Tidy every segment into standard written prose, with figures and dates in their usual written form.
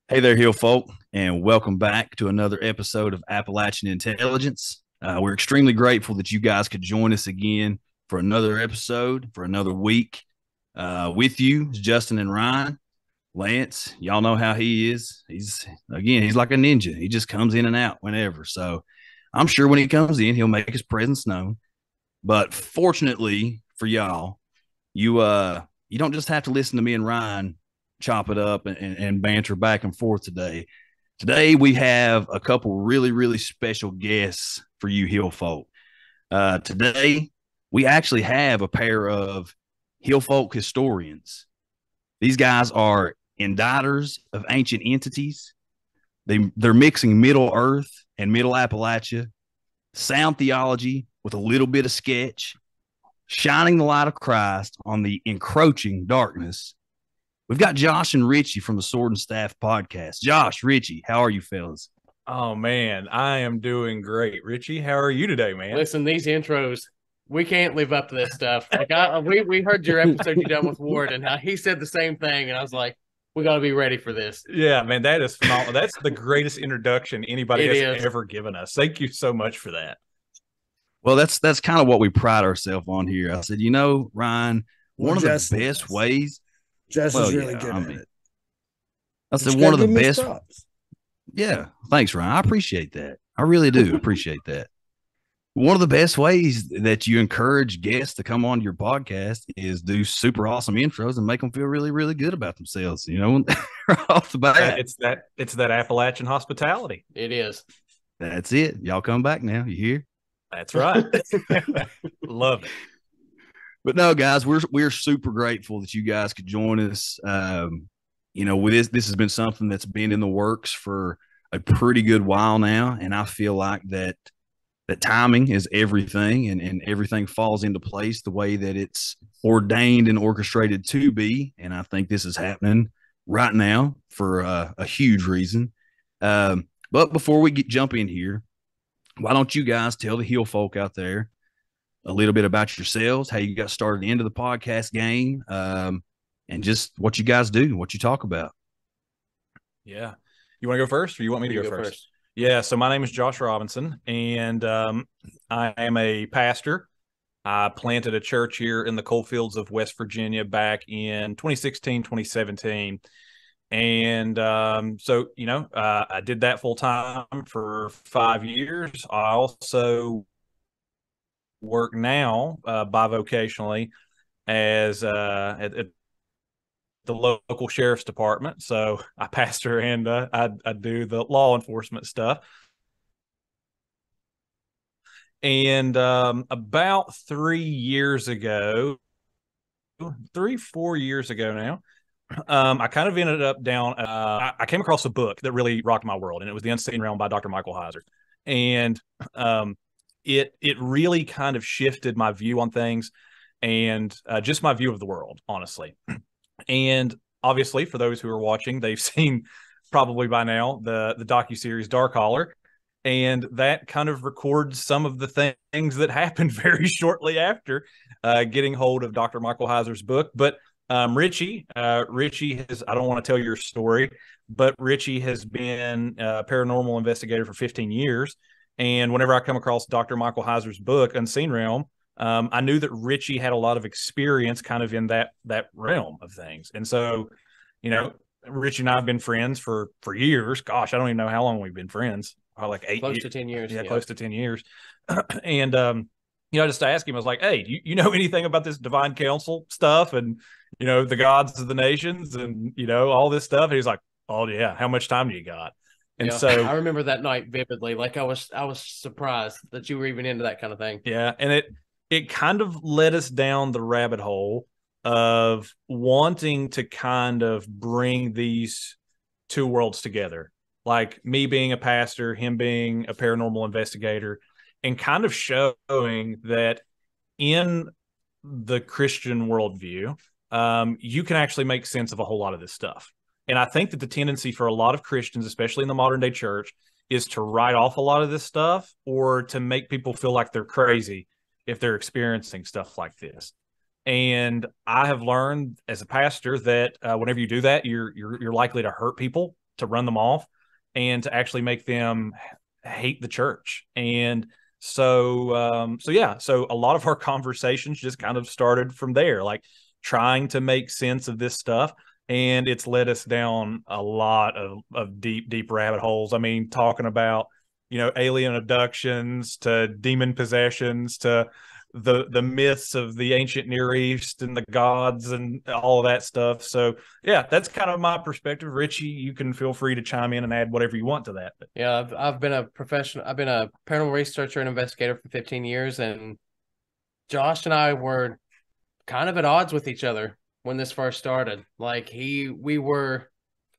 Hey there, Hill folk, and welcome back to another episode of Appalachian Intelligence. We're extremely grateful that you guys could join us again for another episode, for another week. With you is Justin and Ryan. Lance, y'all know how he is. He's like a ninja. He just comes in and out whenever. So I'm sure when he comes in, he'll make his presence known. But fortunately for y'all, you don't just have to listen to me and Ryan chop it up and banter back and forth today. Today we have a couple really special guests for you Hill folk. Today we actually have a pair of Hill folk historians. These guys are indictors of ancient entities. They're mixing Middle Earth and Middle Appalachia, sound theology with a little bit of sketch, shining the light of Christ on the encroaching darkness. We've got Josh and Richie from the Sword and Staff podcast. Josh, Richie, how are you fellas? Oh man, I am doing great. Richie, how are you today, man? Listen, these intros, we can't live up to this stuff. We heard your episode you done with Ward, and he said the same thing, and I was like, we got to be ready for this. Yeah, man, that is phenomenal. That's the greatest introduction anybody has ever given us. Thank you so much for that. Well, that's kind of what we pride ourselves on here. I said, Ryan, one of the best ways. Justin's really good at it. I said one of the best. Yeah, thanks, Ryan. I appreciate that. I really do appreciate that. One of the best ways that you encourage guests to come on your podcast is do super awesome intros and make them feel really good about themselves. Off the bat. It's that Appalachian hospitality. It is. That's it. Y'all come back now. You hear? That's right. Love it. But no, guys, we're super grateful that you guys could join us. With this has been something that's been in the works for a pretty good while now, and I feel like that timing is everything, and everything falls into place the way that it's ordained and orchestrated to be. And I think this is happening right now for a huge reason. But before we jump in here, why don't you guys tell the Hill folk out there a little bit about yourselves, how you got started into the podcast game, and just what you guys do, what you talk about. Yeah. You want to go first, or you want me to go first? Yeah. So my name is Josh Robinson, and I am a pastor. I planted a church here in the coal fields of West Virginia back in 2016, 2017. And I did that full time for 5 years. I also work now bivocationally as at the local sheriff's department. So I pastor and I do the law enforcement stuff. And about 3 years ago, 4 years ago now, I kind of ended up down. I came across a book that really rocked my world, and it was The Unseen Realm by Dr. Michael Heiser. And it really kind of shifted my view on things and just my view of the world, honestly. And obviously, for those who are watching, they've seen probably by now the docuseries Darkholler, and that kind of records some of the things that happened very shortly after getting hold of Dr. Michael Heiser's book. But Richie has, I don't want to tell your story, but Richie has been a paranormal investigator for 15 years. And whenever I come across Dr. Michael Heiser's book, Unseen Realm, I knew that Richie had a lot of experience kind of in that realm of things. And so, Richie and I have been friends for years. Gosh, I don't even know how long we've been friends. Probably like 8 close years. to 10 years. Yeah, close to 10 years. And, just to ask him, I was like, hey, do you know anything about this divine council stuff and, the gods of the nations and, all this stuff? And he's like, oh, yeah. How much time do you got? And so I remember that night vividly. Like I was surprised that you were even into that kind of thing. Yeah. And it kind of led us down the rabbit hole of wanting to kind of bring these two worlds together. Like me being a pastor, him being a paranormal investigator, and kind of showing that in the Christian worldview, you can actually make sense of a whole lot of this stuff. And I think that the tendency for a lot of Christians, especially in the modern day church, is to write off a lot of this stuff or to make people feel like they're crazy if they're experiencing stuff like this. And I have learned as a pastor that whenever you do that, you're likely to hurt people to run them off and to actually make them hate the church. And so a lot of our conversations just kind of started from there, like trying to make sense of this stuff. And it's led us down a lot of deep rabbit holes. I mean, talking about, alien abductions to demon possessions to the myths of the ancient Near East and the gods and all of that stuff. So yeah, that's kind of my perspective. Richie, you can feel free to chime in and add whatever you want to that. Yeah, I've been a paranormal researcher and investigator for 15 years, and Josh and I were kind of at odds with each other when this first started. Like we were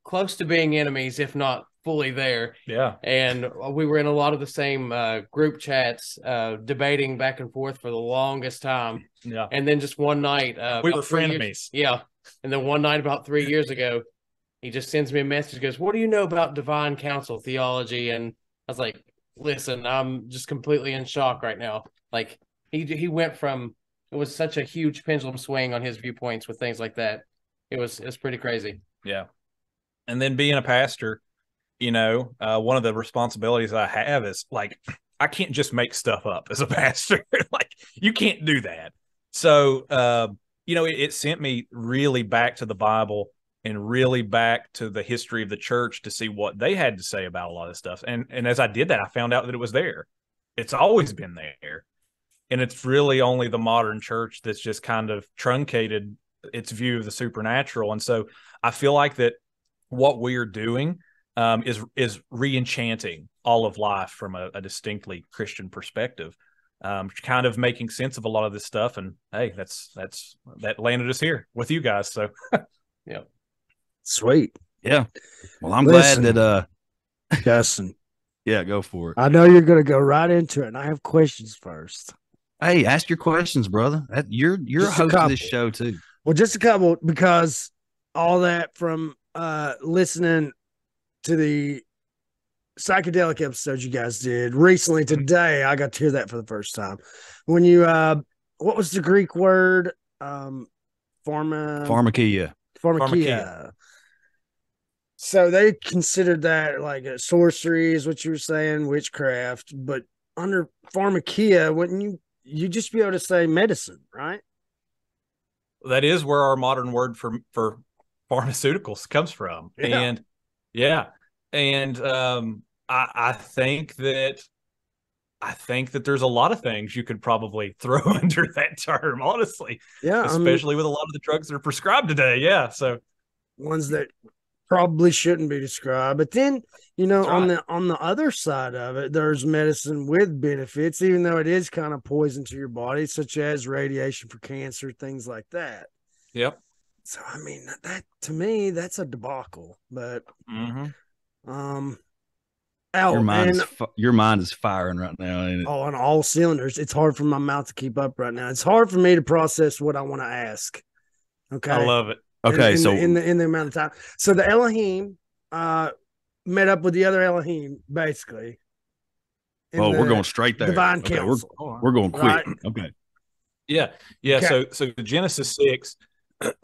close to being enemies, if not fully there. Yeah. And we were in a lot of the same group chats, debating back and forth for the longest time. Yeah. And then just one night, we were frenemies. Yeah. And then one night about 3 years ago, he just sends me a message, goes, "What do you know about divine council theology?" And I was like, "Listen, I'm just completely in shock right now." Like he went from, it was such a huge pendulum swing on his viewpoints with things like that. It's pretty crazy. Yeah. And then being a pastor, one of the responsibilities I have is like, I can't just make stuff up as a pastor. Like, you can't do that. So, it sent me really back to the Bible and really back to the history of the church to see what they had to say about a lot of stuff. And as I did that, I found out that it was there. It's always been there. And it's really only the modern church that's just kind of truncated its view of the supernatural. And so I feel like that what we are doing is re-enchanting all of life from a distinctly Christian perspective, kind of making sense of a lot of this stuff. And hey, that landed us here with you guys. So yeah, sweet. Yeah. Well, I'm glad that Justin. Yeah, go for it. I know you're going to go right into it, and I have questions first. Hey, ask your questions, brother. You're a host of this show too. Well, just a couple, because all that from listening to the psychedelic episodes you guys did recently today, I got to hear that for the first time. When you what was the Greek word? Pharmakia. So they considered that like a sorcery is what you were saying, witchcraft, but under pharmakia, wouldn't you just be able to say medicine, right? That is where our modern word for pharmaceuticals comes from. Yeah. And I think that there's a lot of things you could probably throw under that term, honestly. Yeah. Especially with a lot of the drugs that are prescribed today. Yeah. So ones that probably shouldn't be described. But then, on the other side of it, there's medicine with benefits, even though it is kind of poison to your body, such as radiation for cancer, things like that. Yep. So I mean, that to me, that's a debacle. But your mind is firing right now, ain't it? Oh, on all cylinders. It's hard for my mouth to keep up right now. It's hard for me to process what I want to ask. Okay. I love it. Okay, in the amount of time. So the Elohim met up with the other Elohim, basically. We're going straight there. Divine Council. We're going quick. Right? Okay. Yeah. Okay. So Genesis 6,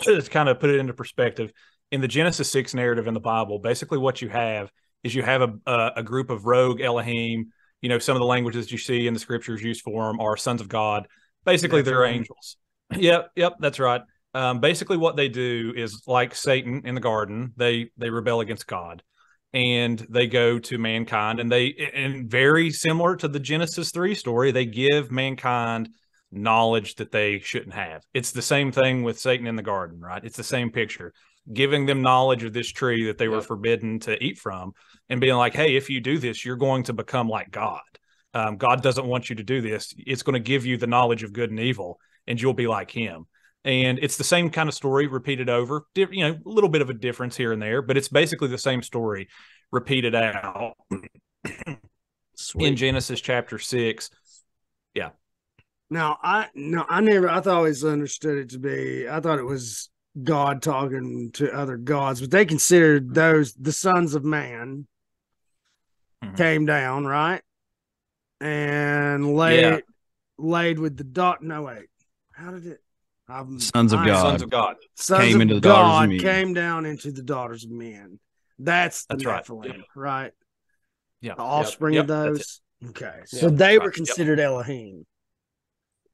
to kind of put it into perspective, in the Genesis 6 narrative in the Bible, basically what you have is a group of rogue Elohim. Some of the languages you see in the scriptures used for them are sons of God. Basically, they're angels. Yep, that's right. Basically what they do is like Satan in the garden, they rebel against God and they go to mankind, and very similar to the Genesis 3 story, they give mankind knowledge that they shouldn't have. It's the same thing with Satan in the garden, right? It's the same picture, giving them knowledge of this tree that they were forbidden to eat from and being like, hey, if you do this, you're going to become like God. God doesn't want you to do this. It's going to give you the knowledge of good and evil and you'll be like him. And it's the same kind of story repeated over, a little bit of a difference here and there, but it's basically the same story repeated out in Genesis chapter 6. Yeah. Now, I always understood it to be, I thought it was God talking to other gods, but they considered those the sons of man came down, right? And laid with the dot. No, wait. How did it? Sons of God. Sons of God came into the daughters of men. Came down into the daughters of men. That's the That's right. Nephilim, Yep. right? Yeah. The offspring of Yep. That's those. Okay, Yeah, so they that's were right. Yep. considered Elohim.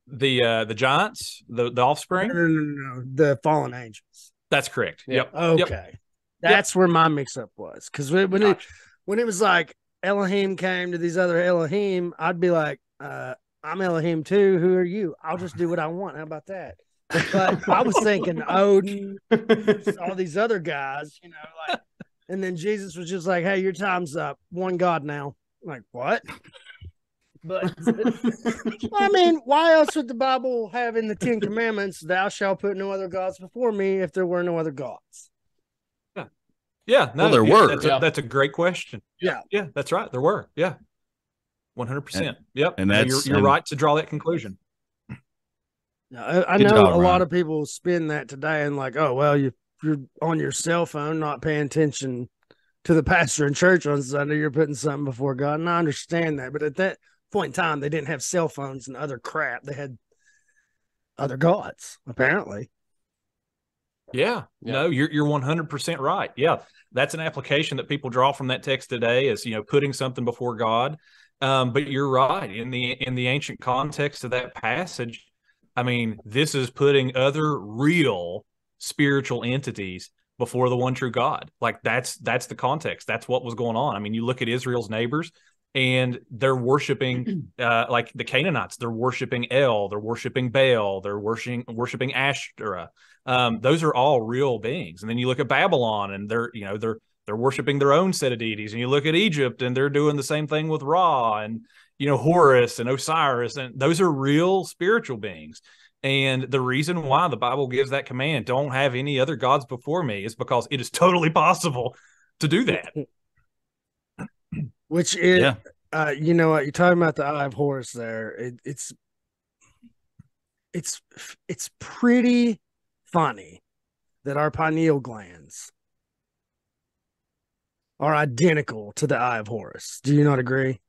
The giants, the No, offspring. no, the fallen angels. That's correct. Yeah. Yep. Okay, that's where my mix-up was. Because when Gotcha. it was like Elohim came to these other Elohim, I'd be like, I'm Elohim too. Who are you? I'll just do what I want. How about that? But I was thinking Odin, all these other guys, like, and then Jesus was just like, hey, your time's up. One God now. I'm like, what? But I mean, why else would the Bible have in the 10 Commandments, thou shalt put no other gods before me, if there were no other gods? Yeah. No, Well, there were. That's a great question. Yeah. Yeah. That's right. There were. Yeah. 100%. Yep. and No, that's- you're right to draw that conclusion. I Good know job, a lot Ryan. of people spin that today and like, oh, well, you're on your cell phone, not paying attention to the pastor in church on Sunday. You're putting something before God. And I understand that. But at that point in time, they didn't have cell phones and other crap. They had other gods, apparently. Yeah. No, you're 100% right. Yeah. That's an application that people draw from that text today is, putting something before God. But you're right. In the ancient context of that passage, I mean, this is putting other real spiritual entities before the one true God. Like that's the context. That's what was going on. I mean, you look at Israel's neighbors and they're worshiping like the Canaanites, they're worshiping El, they're worshiping Baal, they're worshiping Ashtoreth. Those are all real beings. And then you look at Babylon and they're worshiping their own set of deities. And you look at Egypt and they're doing the same thing with Ra and Horus and Osiris, and those are real spiritual beings. And the reason why the Bible gives that command, don't have any other gods before me, is because it is totally possible to do that. Which is, Yeah. You know what, you're talking about the Eye of Horus there. It's pretty funny that our pineal glands are identical to the Eye of Horus. Do you not agree?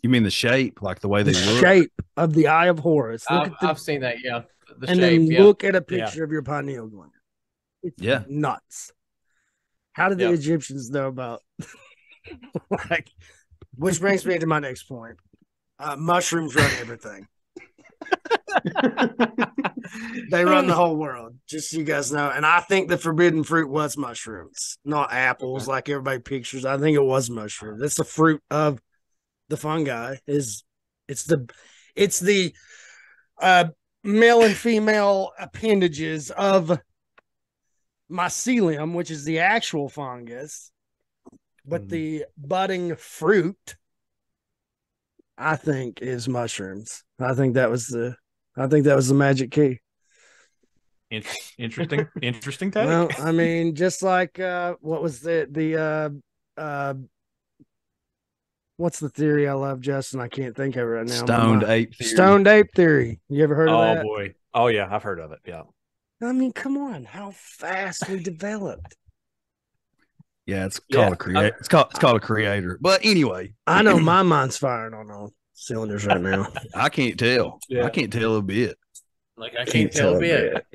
You mean the shape, like the way they The look? shape of the Eye of Horus. I've seen that. Yeah, the and shape. then Yeah. look at a picture of your pineal gland. It's Yeah. nuts. How did the Yep. Egyptians know about? Like, which brings me to my next point. Mushrooms run everything. They run the whole world, just so you guys know. And I think the forbidden fruit was mushrooms, not apples like everybody pictures. I think it was mushrooms. It's the fruit of the fungi. It's the male and female appendages of mycelium, which is the actual fungus, but the budding fruit, I think, is mushrooms. I think that was the magic key. Interesting take. Well, I mean, just like what was what's the theory I love, Justin? I can't think of it right now. Stoned ape theory. Stoned ape theory. You ever heard of that? Oh boy. Oh yeah, I've heard of it. Yeah. I mean, come on, how fast we developed. Yeah, it's called a creator. It's called a creator. But anyway, I know my mind's firing on all cylinders right now. I can't tell. Yeah. I can't tell a bit. Like I can't tell a bit.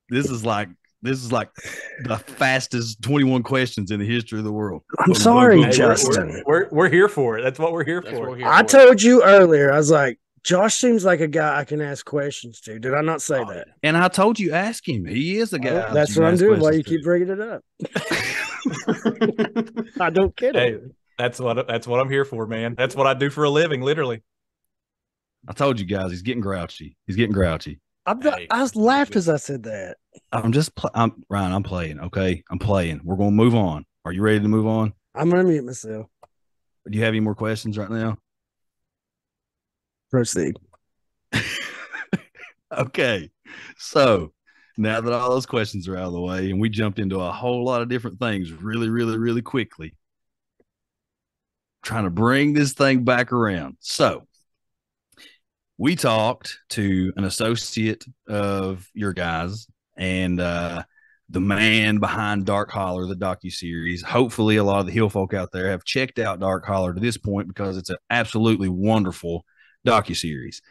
This is like the fastest 21 questions in the history of the world. I'm sorry, Hey, Justin. we're here for it. That's what we're here That's for. what we're here I for. told you earlier, I was like, Josh seems like a guy I can ask questions to. Did I not say that? And I told you, ask him. He is the guy. Well, that's what I'm doing. Why you keep bringing it up? I don't get Hey, it. that's what I'm here for, man. That's what I do for a living, literally. I told you guys, he's getting grouchy. He's getting grouchy. I laughed as I said that. Ryan, I'm playing. Okay. I'm playing. We're going to move on. Are you ready to move on? I'm going to mute myself. Do you have any more questions right now? Proceed. Okay. So now that all those questions are out of the way and we jumped into a whole lot of different things really, really, really quickly, trying to bring this thing back around. So we talked to an associate of your guys and the man behind Dark Holler, the docuseries. Hopefully a lot of the Hill folk out there have checked out Dark Holler to this point because it's an absolutely wonderful docuseries.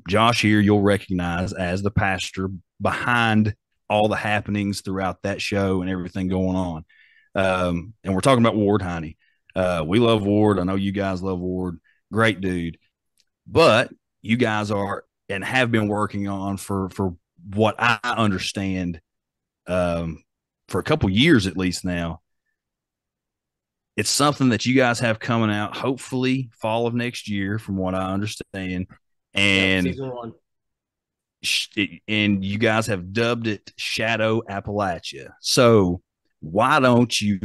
Josh here you'll recognize as the pastor behind all the happenings throughout that show and everything going on. And we're talking about Ward Heine. We love Ward. I know you guys love Ward. Great dude. But you guys are and have been working on for what I understand for a couple years at least now. It's something that you guys have coming out, hopefully fall of next year, from what I understand. And season 1. And you guys have dubbed it Shadow Appalachia. So why don't you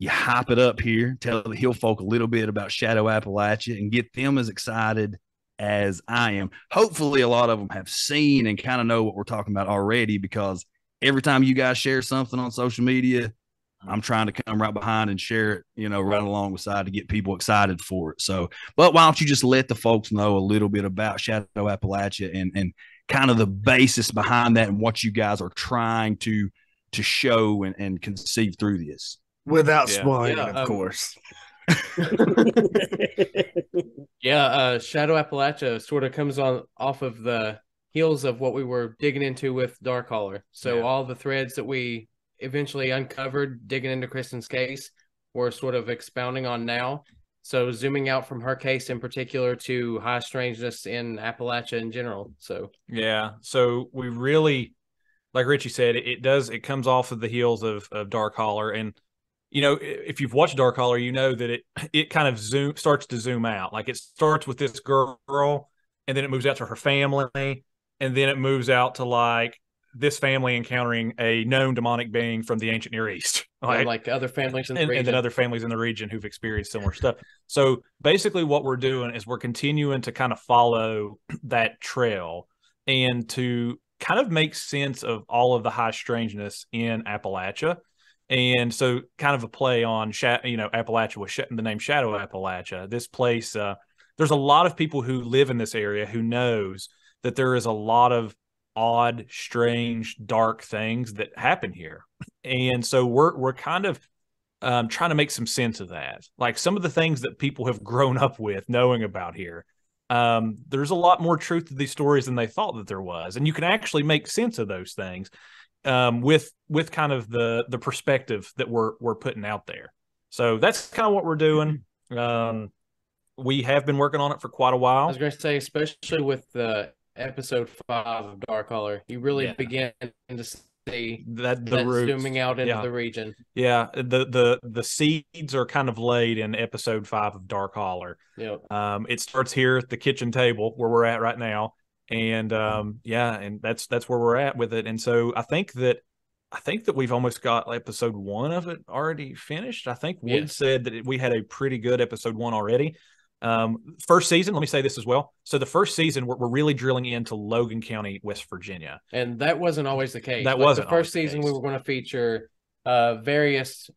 you hype it up here, tell the Hill folk a little bit about Shadow Appalachia and get them as excited as I am. Hopefully a lot of them have seen and kind of know what we're talking about already, because every time you guys share something on social media, I'm trying to come right behind and share it, you know, right along with side to get people excited for it. So, but why don't you just let the folks know a little bit about Shadow Appalachia and kind of the basis behind that and what you guys are trying to show and conceive through this. Without spoiling it, of course. Shadow Appalachia sort of comes on off of the heels of what we were digging into with Darkholler. So all the threads that we eventually uncovered digging into Kristen's case, we're sort of expounding on now. So zooming out from her case in particular to high strangeness in Appalachia in general. So we really, like Richie said, it comes off of the heels of Darkholler. And you know, if you've watched Darkholler, you know that it kind of starts to zoom out. Like it starts with this girl, and then it moves out to her family, and then it moves out to like this family encountering a known demonic being from the ancient Near East, right? Like other families in the region. And then other families in the region who've experienced similar stuff. So basically what we're doing is we're continuing to kind of follow that trail and to kind of make sense of all of the high strangeness in Appalachia. And so kind of a play on, Appalachia with the name Shadow Appalachia. This place, there's a lot of people who live in this area who knows that there is a lot of odd, strange, dark things that happen here. And so we're kind of trying to make some sense of that. Like some of the things that people have grown up with knowing about here. There's a lot more truth to these stories than they thought that there was. And you can actually make sense of those things with kind of the perspective that we're putting out there. So that's kind of what we're doing. We have been working on it for quite a while. I was going to say, especially with the episode 5 of Darkholler, you really begin to see that zooming out into the region. Yeah, the seeds are kind of laid in episode 5 of Darkholler. Yep. It starts here at the kitchen table where we're at right now, and and that's where we're at with it. And so I think that we've almost got episode 1 of it already finished. I think Wood said that we had a pretty good episode 1 already. First season, let me say this as well. So the first season, we're really drilling into Logan County, West Virginia. And that wasn't always the case. That wasn't the first season. We were going to feature various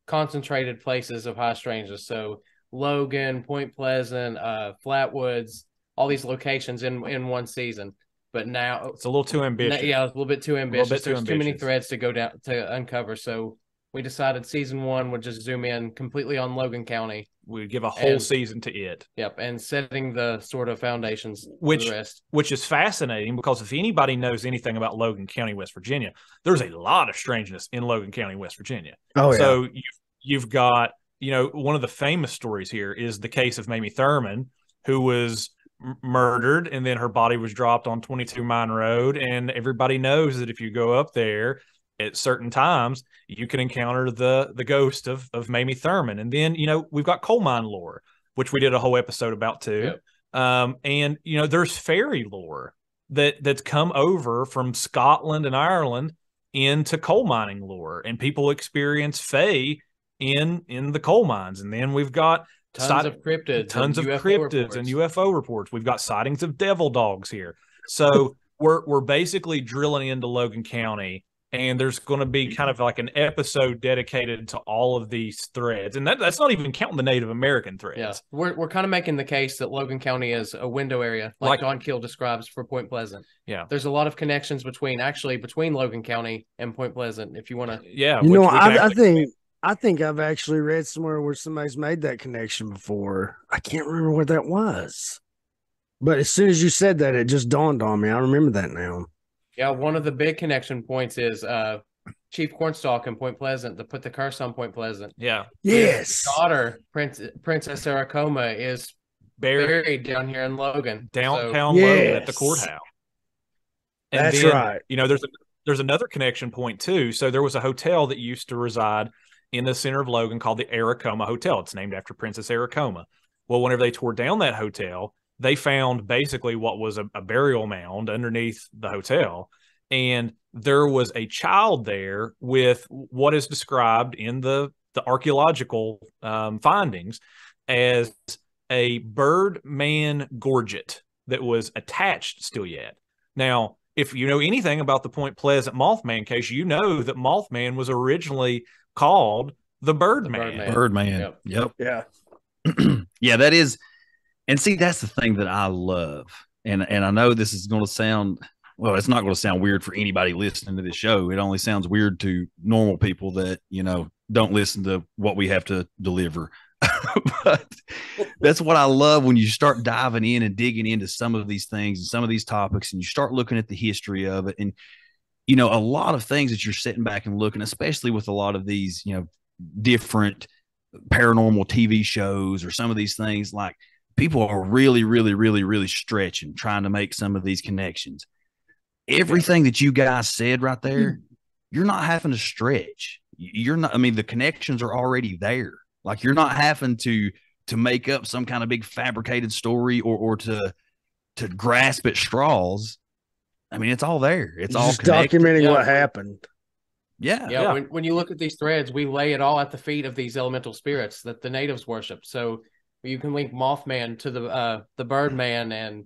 concentrated places of high strangeness. So Logan, Point Pleasant, Flatwoods, all these locations in one season. But now it's a little too ambitious. It's a little bit too ambitious. There's too many threads to go down to uncover. So we decided season 1 would just zoom in completely on Logan County. We'd give a whole season to it. Yep, and setting the sort of foundations for the rest. Which is fascinating, because if anybody knows anything about Logan County, West Virginia, there's a lot of strangeness in Logan County, West Virginia. Oh, yeah. So you've got, one of the famous stories here is the case of Mamie Thurman, who was murdered, and then her body was dropped on 22 Mine Road. And everybody knows that if you go up there at certain times, you can encounter the ghost of Mamie Thurman. And then, we've got coal mine lore, which we did a whole episode about too. Yep. And, there's fairy lore that's come over from Scotland and Ireland into coal mining lore, and people experience fae in the coal mines. And then we've got tons of cryptids and UFO reports. We've got sightings of devil dogs here. So we're basically drilling into Logan County. And there's going to be kind of like an episode dedicated to all of these threads. And that's not even counting the Native American threads. Yeah, we're kind of making the case that Logan County is a window area, like Don Keel describes for Point Pleasant. Yeah. There's a lot of connections between Logan County and Point Pleasant, if you want to. Yeah. I think I've actually read somewhere where somebody's made that connection before. I can't remember what that was. But as soon as you said that, it just dawned on me. I remember that now. Yeah, one of the big connection points is Chief Cornstalk in Point Pleasant to put the curse on Point Pleasant. Yeah. His daughter, Princess Aracoma, is buried down here in Logan. Downtown Logan at the courthouse. And That's then, right. you know, there's another connection point too. So there was a hotel that used to reside in the center of Logan called the Aracoma Hotel. It's named after Princess Aracoma. Well, whenever they tore down that hotel, they found basically what was a burial mound underneath the hotel. And there was a child there with what is described in the archaeological findings as a Birdman gorget that was attached still yet. Now, if you know anything about the Point Pleasant Mothman case, you know that Mothman was originally called the Birdman. Birdman. Yep. Yeah. Yeah, that is. And see, that's the thing that I love. And I know this is going to sound, well, it's not going to sound weird for anybody listening to this show. It only sounds weird to normal people that, you know, don't listen to what we have to deliver. But that's what I love when you start diving in and digging into some of these things and some of these topics, and you start looking at the history of it. And, you know, a lot of things that you're sitting back and looking, especially with a lot of these, you know, different paranormal TV shows or some of these things, like people are really, really, really, really stretching, trying to make some of these connections. Everything that you guys said right there, you're not having to stretch. You're not, I mean, the connections are already there. Like, you're not having to make up some kind of big fabricated story or to grasp at straws. I mean, it's all there. It's all just documenting what happened. Yeah. When you look at these threads, we lay it all at the feet of these elemental spirits that the natives worship. So you can link Mothman to the Birdman, and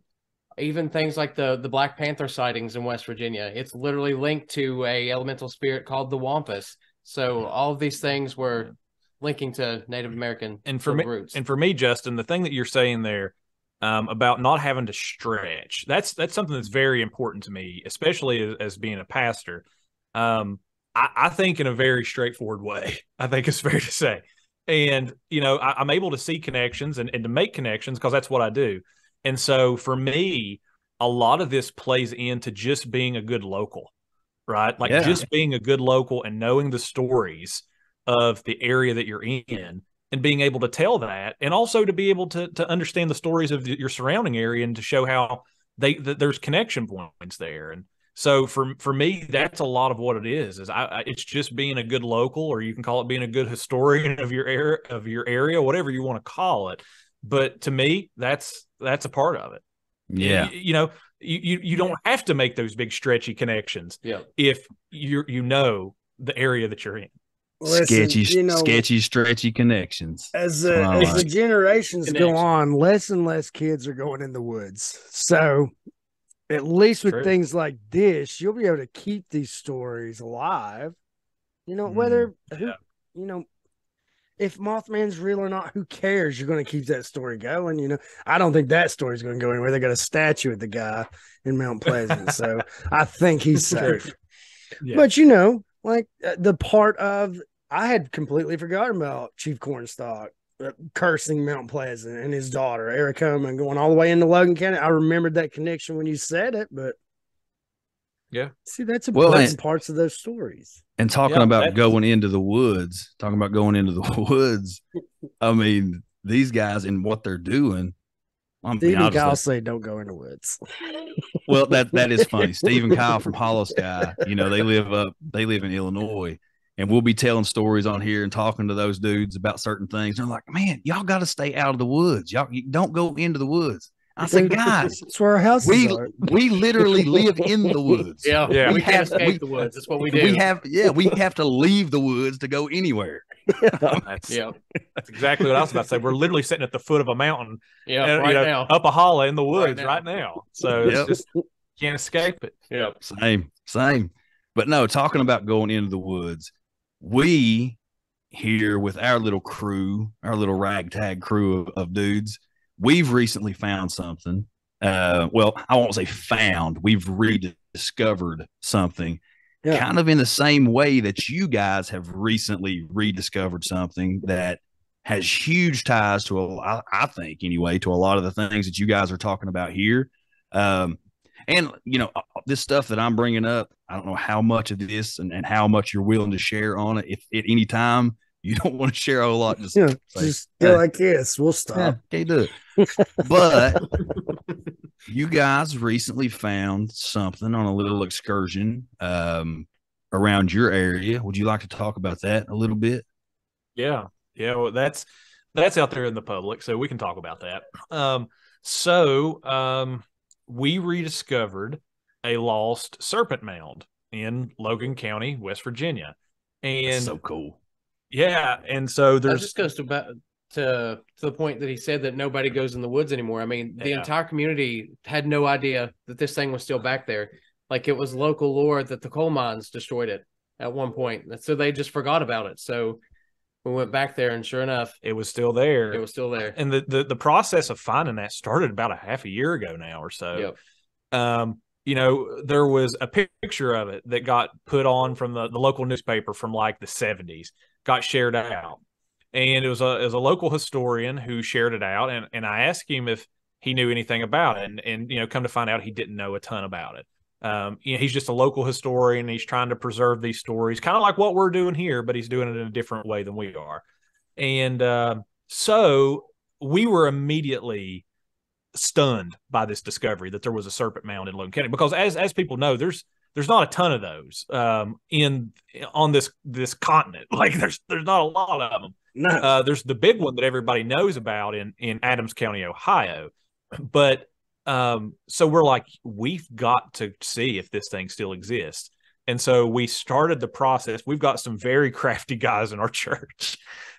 even things like the Black Panther sightings in West Virginia. It's literally linked to a elemental spirit called the Wampus. So all of these things were linking to Native American roots. And for me, Justin, the thing that you're saying there about not having to stretch, that's something that's very important to me, especially as being a pastor. I think in a very straightforward way, I think it's fair to say. And, you know, I'm able to see connections and to make connections because that's what I do. And so for me, a lot of this plays into just being a good local, right? Like just being a good local and knowing the stories of the area that you're in and being able to tell that, and also to be able to understand the stories of your surrounding area and to show how there's connection points there. And so for me, that's a lot of what it is it's just being a good local, or you can call it being a good historian of your area, whatever you want to call it. But to me, that's a part of it. Yeah. You know, you don't have to make those big stretchy connections if you know the area that you're in. Listen, sketchy, stretchy connections. As the generations go on, less and less kids are going in the woods. So at least with things like this, you'll be able to keep these stories alive. You know, whether you know, if Mothman's real or not, who cares? You're going to keep that story going. You know, I don't think that story's going to go anywhere. They got a statue of the guy in Mount Pleasant, so I think he's safe. Yeah. But you know, like the part of, I had completely forgotten about Chief Cornstalk cursing Mount Pleasant and his daughter Aracoma and going all the way into Logan County. I remembered that connection when you said it, but see, that's important parts of those stories. And talking about going into the woods, I mean, these guys and what they're doing. Steve and Kyle say don't go in the woods. Well, that is funny. Steve and Kyle from Hollow Sky, you know, they live in Illinois, and we'll be telling stories on here and talking to those dudes about certain things. They're like, man, y'all got to stay out of the woods. Y'all don't go into the woods. I said, guys, that's where our houses are. We literally live in the woods. Yeah. We can't escape the woods. That's what we do. We have to leave the woods to go anywhere. That's exactly what I was about to say. We're literally sitting at the foot of a mountain, now, up a hollow in the woods right now. So it's just can't escape it. Yeah, same. But no, talking about going into the woods, we here with our little crew, our little ragtag crew of dudes, we've recently found something. Well, I won't say found. We've rediscovered something. Kind of in the same way that you guys have recently rediscovered something that has huge ties to I think anyway, to a lot of the things that you guys are talking about here. And And this stuff that I'm bringing up, I don't know how much of this and how much you're willing to share on it. If at any time you don't want to share a whole lot, just go like this. We'll stop. Can't do it. But you guys recently found something on a little excursion around your area. Would you like to talk about that a little bit? Yeah. Well, that's out there in the public, so we can talk about that. We rediscovered a lost serpent mound in Logan County, West Virginia, and that's so cool. Yeah, and so that just goes to the point that he said that nobody goes in the woods anymore. I mean, the entire community had no idea that this thing was still back there. Like, it was local lore that the coal mines destroyed it at one point, so they just forgot about it. So we went back there, and sure enough, it was still there. It was still there. And the process of finding that started about a half a year ago now or so. Yep. There was a picture of it that got put on from the local newspaper from like the 70s, got shared out. And it was a local historian who shared it out. And I asked him if he knew anything about it. And come to find out, he didn't know a ton about it. He's just a local historian. He's trying to preserve these stories, kind of like what we're doing here, but he's doing it in a different way than we are. And so we were immediatly stunned by this discovery that there was a serpent mound in Logan County, because as people know, there's not a ton of those on this continent. Like, there's not a lot of them. No. There's the big one that everybody knows about in Adams County, Ohio, but so we're like, we've got to see if this thing still exists. And so we started the process. We've got some very crafty guys in our church,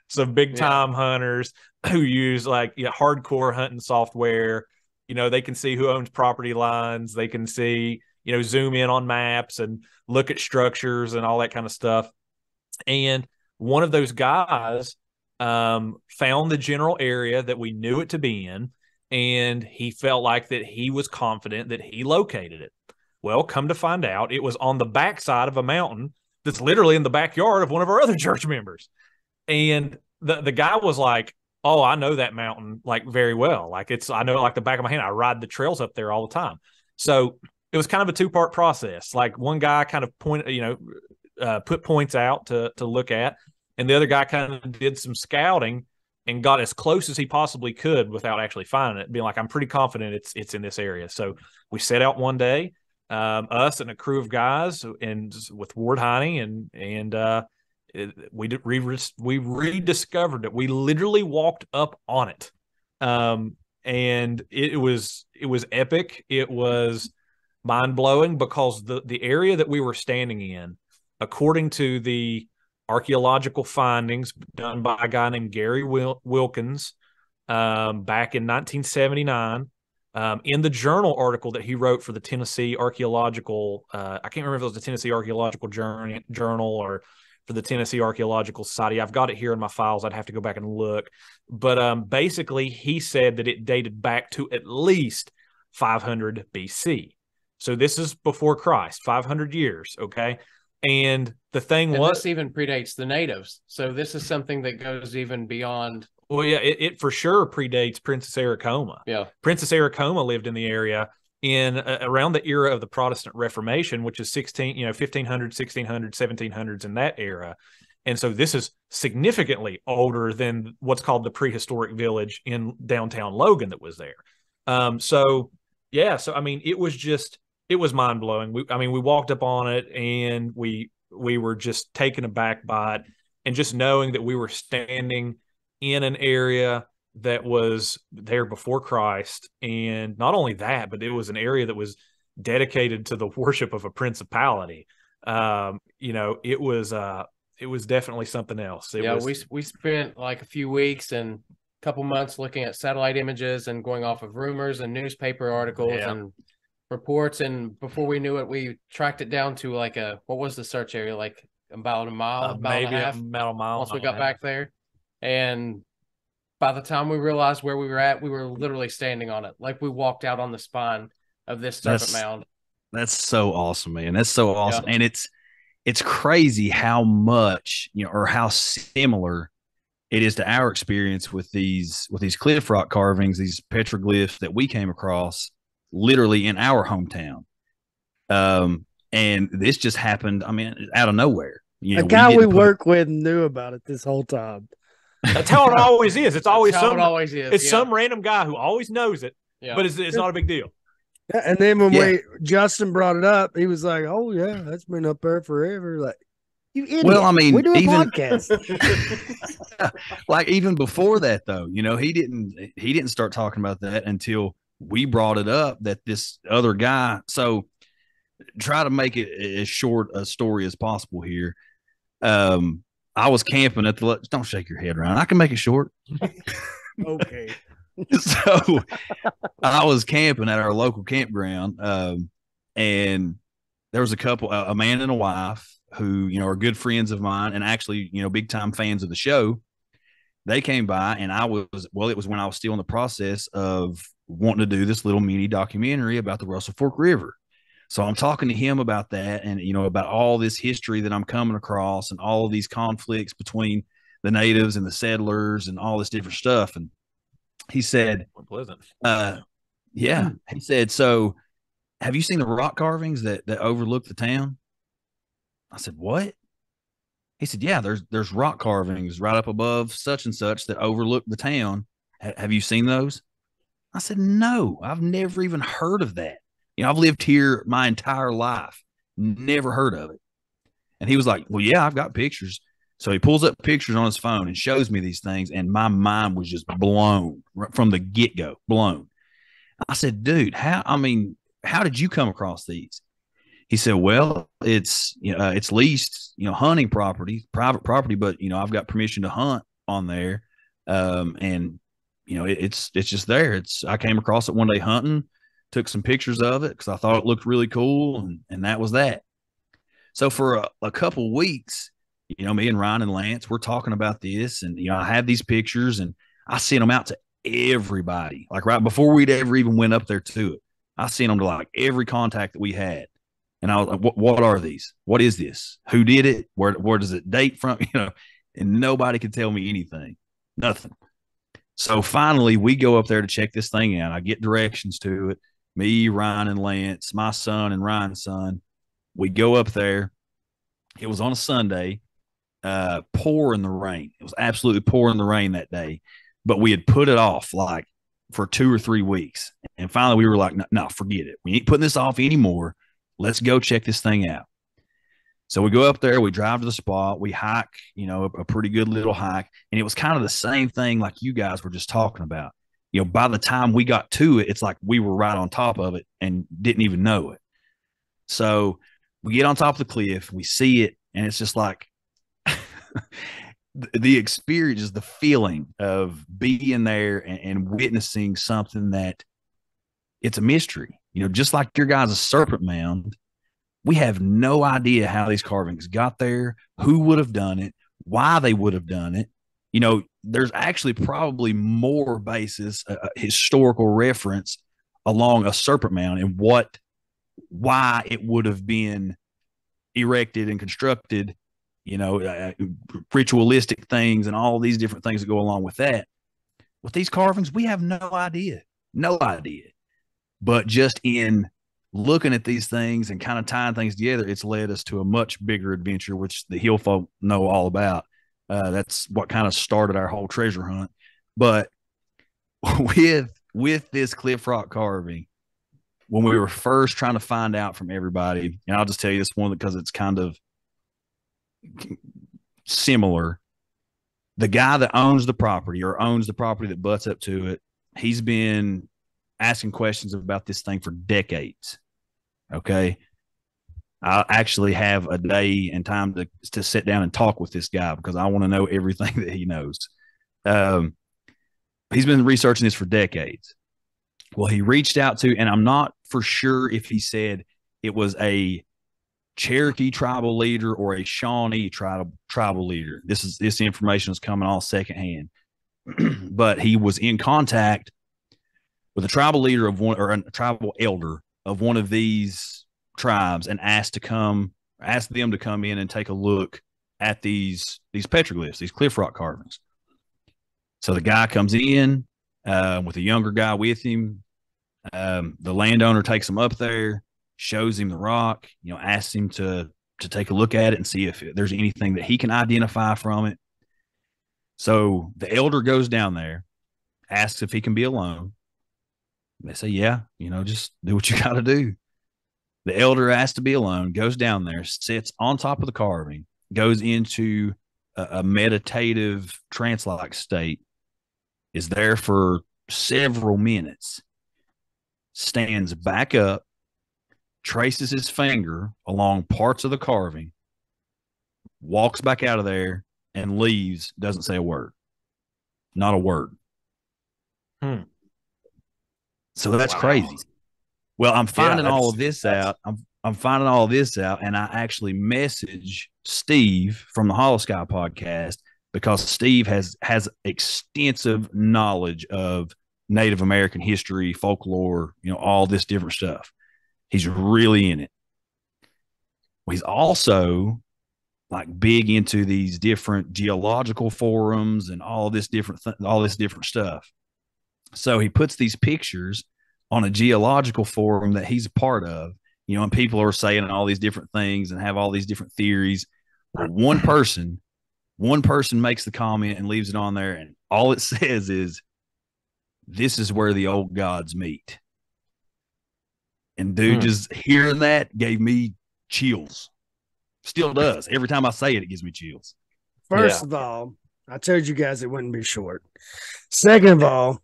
some big time hunters who use hardcore hunting software. They can see who owns property lines. They can see, zoom in on maps and look at structures and all that kind of stuff. And one of those guys found the general area that we knew it to be in, and he felt like that he was confident that he located it. Well, come to find out, it was on the backside of a mountain that's literally in the backyard of one of our other church members. And the guy was like, "Oh, I know that mountain very well. I know it like the back of my hand. I ride the trails up there all the time." So it was kind of a two-part process. Like, one guy kind of put points out to look at, and the other guy kind of did some scouting and got as close as he possibly could without actually finding it, being like, "I'm pretty confident it's in this area." So we set out one day, us and a crew of guys, and with Ward Heine, and we rediscovered it. We literally walked up on it, and it was epic. It was mind-blowing, because the area that we were standing in, according to the archaeological findings done by a guy named Gary Wilkins back in 1979, in the journal article that he wrote for the Tennessee Archaeological, I can't remember if it was the Tennessee Archaeological Journal or for the Tennessee Archaeological Society. I've got it here in my files. I'd have to go back and look. But basically, he said that it dated back to at least 500 BC. So this is before Christ, 500 years, okay? And the thing was, this even predates the natives. So this is something that goes even beyond. Well, yeah, it for sure predates Princess Aracoma. Yeah. Princess Aracoma lived in the area in around the era of the Protestant Reformation, which is 1500, 1600, 1700s, in that era. And so this is significantly older than what's called the prehistoric village in downtown Logan that was there. So I mean, it was mind blowing. We walked up on it, and we were just taken aback by it, and just knowing that we were standing in an area that was there before Christ. And not only that, but it was an area that was dedicated to the worship of a principality. It was definitely something else. We spent like a few weeks and a couple months looking at satellite images and going off of rumors and newspaper articles and reports. And before we knew it, we tracked it down to what was the search area? Like about a mile, maybe about a mile. Once we got back there. And by the time we realized where we were at, we were literally standing on it. Like, we walked out on the spine of this serpent mound. That's so awesome, man. That's so awesome. Yeah. And it's crazy how much, or how similar it is to our experience with these cliff rock carvings, these petroglyphs that we came across literally in our hometown. And this just happened, I mean, out of nowhere. You know, A guy we work with knew about it this whole time. That's how it always is. It's always That's how some. it always is. It's yeah. some random guy who always knows it, Yeah. but it's not a big deal. Yeah, and then when Yeah. Justin brought it up, he was like, "Oh yeah, that's been up there forever." Like, you idiot. Well, I mean, we do a even- podcast. like even before that though, you know, he didn't start talking about that until we brought it up that this other guy. So try to make it as short a story as possible here. I was camping at the, don't shake your head around. I can make it short. Okay. So I was camping at our local campground. And there was a couple, a man and a wife who, you know, are good friends of mine and actually, you know, big time fans of the show. They came by and it was when I was still in the process of wanting to do this little mini documentary about the Russell Fork River. So I'm talking to him about that and, you know, about all this history that I'm coming across and all of these conflicts between the natives and the settlers and all this different stuff. And he said, Pleasant. yeah, he said, so have you seen the rock carvings that overlook the town? I said, what? He said, yeah, there's rock carvings right up above such and such that overlook the town. Have you seen those? I said, no, I've never even heard of that. You know, I've lived here my entire life, never heard of it. And he was like, well, yeah, I've got pictures. So he pulls up pictures on his phone and shows me these things. And my mind was just blown from the get-go, blown. I said, dude, how did you come across these? He said, well, it's leased, you know, hunting property, private property, but, you know, I've got permission to hunt on there. And, you know, it's just there. I came across it one day hunting, took some pictures of it because I thought it looked really cool. And that was that. So for a couple weeks, you know, me and Ryan and Lance, we're talking about this. And, you know, I have these pictures and I sent them out to everybody, like right before we'd ever even went up there to it. I sent them to like every contact that we had. And I was like, what are these? What is this? Who did it? Where does it date from? You know, and nobody could tell me anything, nothing. So finally we go up there to check this thing out. I get directions to it. Me, Ryan, and Lance, my son and Ryan's son. We go up there. It was on a Sunday, pouring the rain. It was absolutely pouring the rain that day, but we had put it off like for 2 or 3 weeks. And finally we were like, no, forget it. We ain't putting this off anymore. Let's go check this thing out. So we go up there, we drive to the spot, we hike, you know, a pretty good little hike. And it was kind of the same thing like you guys were just talking about. You know, by the time we got to it, it's like we were right on top of it and didn't even know it. So we get on top of the cliff, we see it, and it's just like the experience is the feeling of being there and witnessing something that it's a mystery. You know, just like your guys' serpent mound, we have no idea how these carvings got there, who would have done it, why they would have done it. You know, there's actually probably more basis, historical reference along a serpent mound and why it would have been erected and constructed, you know, ritualistic things and all these different things that go along with that. With these carvings, we have no idea. But just in looking at these things and kind of tying things together, it's led us to a much bigger adventure, which the Hill folk know all about. That's what kind of started our whole treasure hunt. But with this cliff rock carving, when we were first trying to find out from everybody, and I'll just tell you this one because it's kind of similar. The guy that owns the property that butts up to it, he's been asking questions about this thing for decades. Okay. I actually have a day and time to sit down and talk with this guy because I want to know everything that he knows. He's been researching this for decades. Well, he reached out to, and I'm not for sure if he said it was a Cherokee tribal leader or a Shawnee tribal leader. This information is coming all secondhand, but he was in contact with a tribal leader of one, or a tribal elder of one of these tribes, and asked them to come in and take a look at these petroglyphs, these cliff rock carvings. So the guy comes in with a younger guy with him. The landowner takes him up there, shows him the rock, asks him to take a look at it and see if there's anything that he can identify from it. So the elder goes down there, asks if he can be alone. They say, yeah, just do what you got to do. The elder asks to be alone, goes down there, sits on top of the carving, goes into a meditative trance-like state, is there for several minutes, stands back up, traces his finger along parts of the carving, walks back out of there, and leaves, doesn't say a word. Not a word. So that's crazy. Well, I'm finding all of this out. I'm finding all of this out, and I actually message Steve from the Hollow Sky podcast because Steve has extensive knowledge of Native American history, folklore, all this different stuff. He's really in it. Well, he's also like big into these different geological forums and all this different stuff. So he puts these pictures on a geological forum that he's a part of, and people are saying all these different things and have all these different theories. But one person makes the comment and leaves it on there, and all it says is, "This is where the old gods meet." And dude, just hearing that gave me chills. Still does. Every time I say it, it gives me chills. First of all, I told you guys it wouldn't be short. Second of all,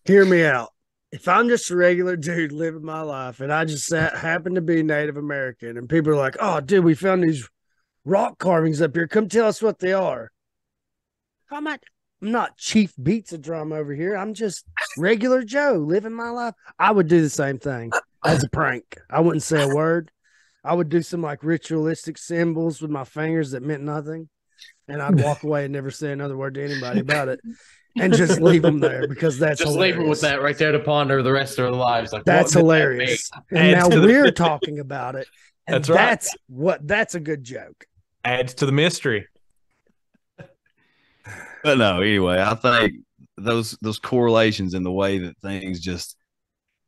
hear me out. If I'm just a regular dude living my life and I just happen to be Native American and people are like, "Oh, dude, we found these rock carvings up here. Come tell us what they are." I'm not Chief Beats a Drum over here. I'm just regular Joe living my life. I would do the same thing as a prank. I wouldn't say a word. I would do some like ritualistic symbols with my fingers that meant nothing. And I'd walk away and never say another word to anybody about it. And just leave them there because that's just hilarious. leave them with that right there to ponder the rest of their lives. Like, that's hilarious. And now we're talking about it. And that's a good joke. Adds to the mystery. But no, anyway, I think those correlations in the way that things just,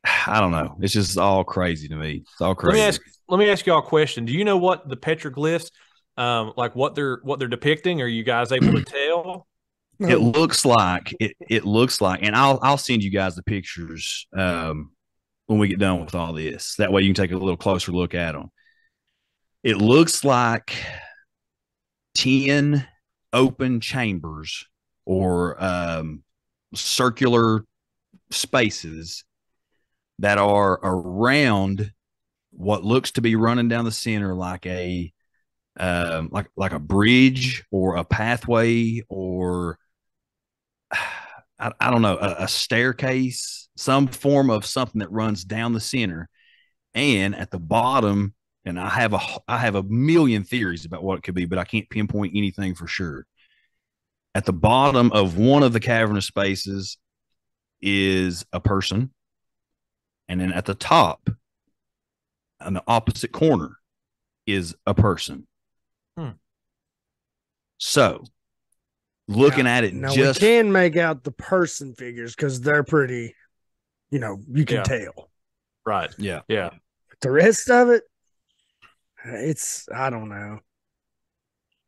I don't know. It's just all crazy to me. It's all crazy. Let me ask y'all a question. Do you know what the petroglyphs, like what they're depicting? Are you guys able to tell? It looks like, and I'll send you guys the pictures when we get done with all this. That way you can take a little closer look at them. It looks like 10 open chambers or circular spaces that are around what looks to be running down the center like a like a bridge or a pathway or I don't know, a staircase, some form of something that runs down the center. And at the bottom, and I have a million theories about what it could be, but I can't pinpoint anything for sure. At the bottom of one of the cavernous spaces is a person. And then at the top, on the opposite corner, is a person. So, looking at it, now we can make out the person figures because they're pretty, you can tell. Right. Yeah. Yeah. But the rest of it, I don't know.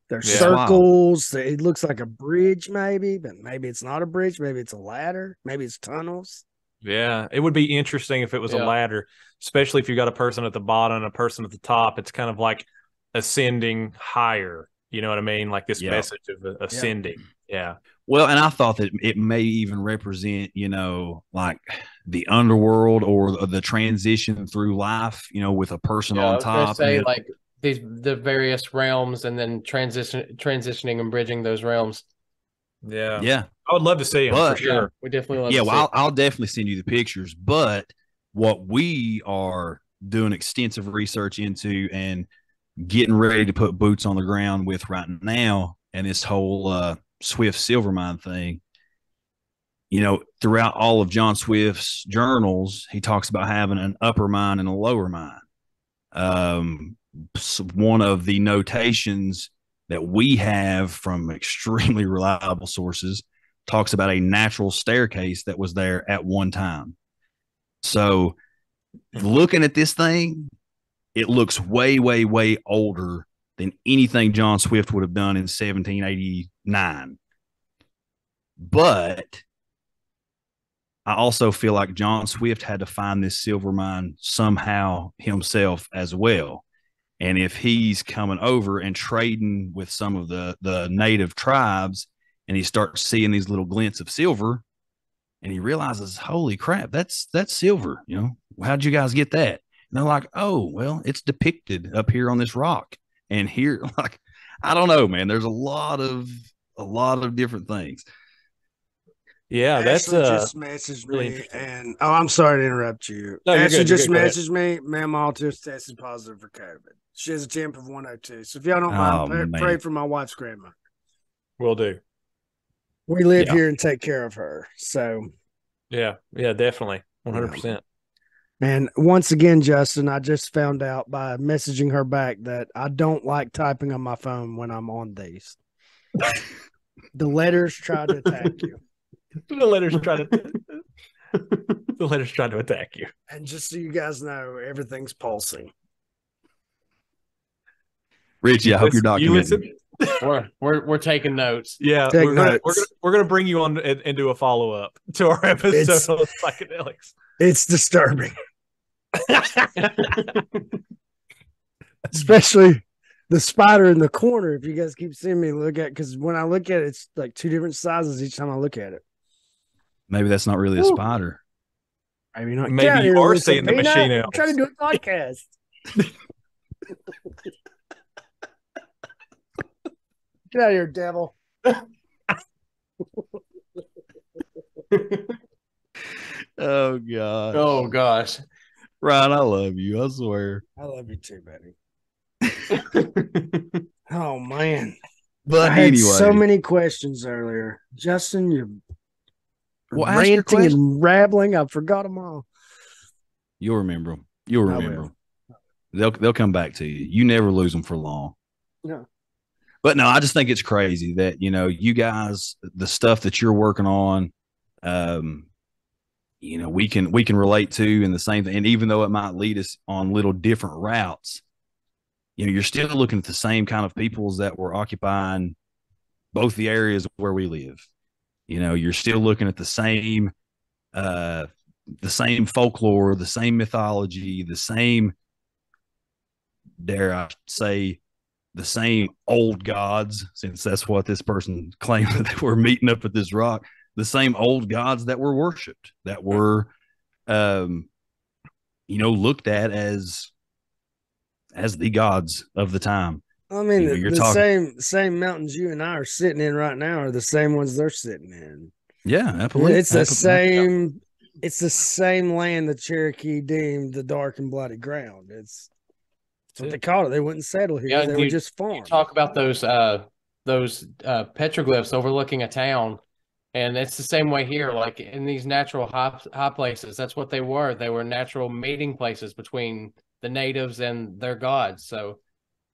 There's circles. Wild. It looks like a bridge, maybe, but maybe it's not a bridge. Maybe it's a ladder. Maybe it's tunnels. Yeah, it would be interesting if it was a ladder, especially if you got a person at the bottom and a person at the top. It's kind of like ascending higher. You know what I mean? Like this message of ascending. Yeah. Well, and I thought that it may even represent, like the underworld or the transition through life, with a person on top. I was gonna say, like the various realms and then transitioning and bridging those realms. Yeah. Yeah. I would love to see them for sure. Yeah, we definitely love to see well, I'll definitely send you the pictures. But what we are doing extensive research into and getting ready to put boots on the ground with right now, and this whole Swift Silver Mine thing, throughout all of John Swift's journals, he talks about having an upper mine and a lower mine. One of the notations that we have from extremely reliable sources talks about a natural staircase that was there at one time. So looking at this thing, it looks way, way, way older than anything John Swift would have done in 1789. But I also feel like John Swift had to find this silver mine somehow himself as well. And if he's coming over and trading with some of the native tribes, and he starts seeing these little glints of silver, and he realizes, holy crap, that's silver. You know, how'd you guys get that? And they're like, oh, well, it's depicted up here on this rock. And here, like, I don't know, man. There's a lot of different things. Yeah, that's Ashley just messaged really me, and I'm sorry to interrupt you. No, you're Ashley good, you're just good. Go ahead. messaged me. Mama just tested positive for COVID. She has a temp of 102. So if y'all don't Oh, mind, man. pray for my wife's grandma. will do. We live Yeah. here and take care of her. So, Yeah, definitely, 100%. and once again, Justin, I just found out by messaging her back that I don't like typing on my phone when I'm on these. The letters try to attack you. The letters try to attack you. And just so you guys know, everything's pulsing. Richie, I hope you're You documenting. listen? We're taking notes. Yeah, Take we're gonna, notes. we're gonna bring you on and do a follow up to our episode It's- on psychedelics. It's disturbing. Especially the spider in the corner. If you guys keep seeing me look at, because when I look at it, it's like two different sizes each time I look at it. Maybe that's not really a Ooh. spider. Maybe not. Maybe Get out you here, are Lisa seeing the Peanut. machine I'm else. trying to do a podcast. Get out of here, devil. Oh God. Oh gosh. Ryan, I love you. I swear. I love you too, buddy. Oh man. But I had anyway, so many questions earlier. Justin, you're Well, ask your ranting and rabbling. I forgot them all. you'll remember them. You'll I remember will. them. They'll come back to you. You never lose them for long. No. But no, I just think it's crazy that, you know, you guys, the stuff that you're working on, you know, we can relate to, and the same thing. And even though it might lead us on little different routes, you know, you're still looking at the same kind of peoples that were occupying both the areas where we live. You know, you're still looking at the same folklore, the same mythology, the same, dare I say, the same old gods, since that's what this person claimed that they were meeting up at this rock, the same old gods that were worshipped, that were, you know, looked at as the gods of the time. I mean, You know, you're the talking- same mountains you and I are sitting in right now are the same ones they're sitting in. Yeah, absolutely. It's the same. It's the same land the Cherokee deemed the dark and bloody ground. It's what they called it. They wouldn't settle here. Yeah, they were just farmed. Talk about those petroglyphs overlooking a town, and it's the same way here. Like in these natural high places, that's what they were. They were natural meeting places between the natives and their gods. So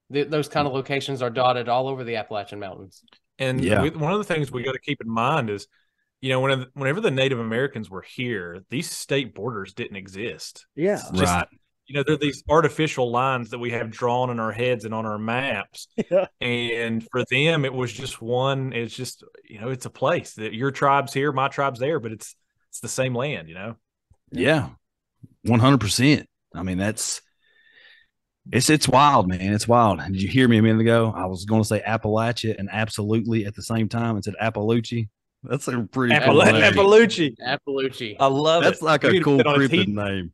those kind of locations are dotted all over the Appalachian Mountains. And Yeah. one of the things we got to keep in mind is, you know, whenever the Native Americans were here, these state borders didn't exist. Yeah. just- Right. You know, they're these artificial lines that we have drawn in our heads and on our maps. Yeah. And for them, it was just one. It's just, you know, it's a place that your tribe's here, my tribe's there, but it's the same land. You know. Yeah, 100%. I mean, it's wild, man. It's wild. Did you hear me a minute ago? I was going to say Appalachia and absolutely at the same time. It said Appaloochie. That's a pretty cool name. Appaloochie. Appaloochie. I love That's it. like You a need to cool put it on a cryptid t- name.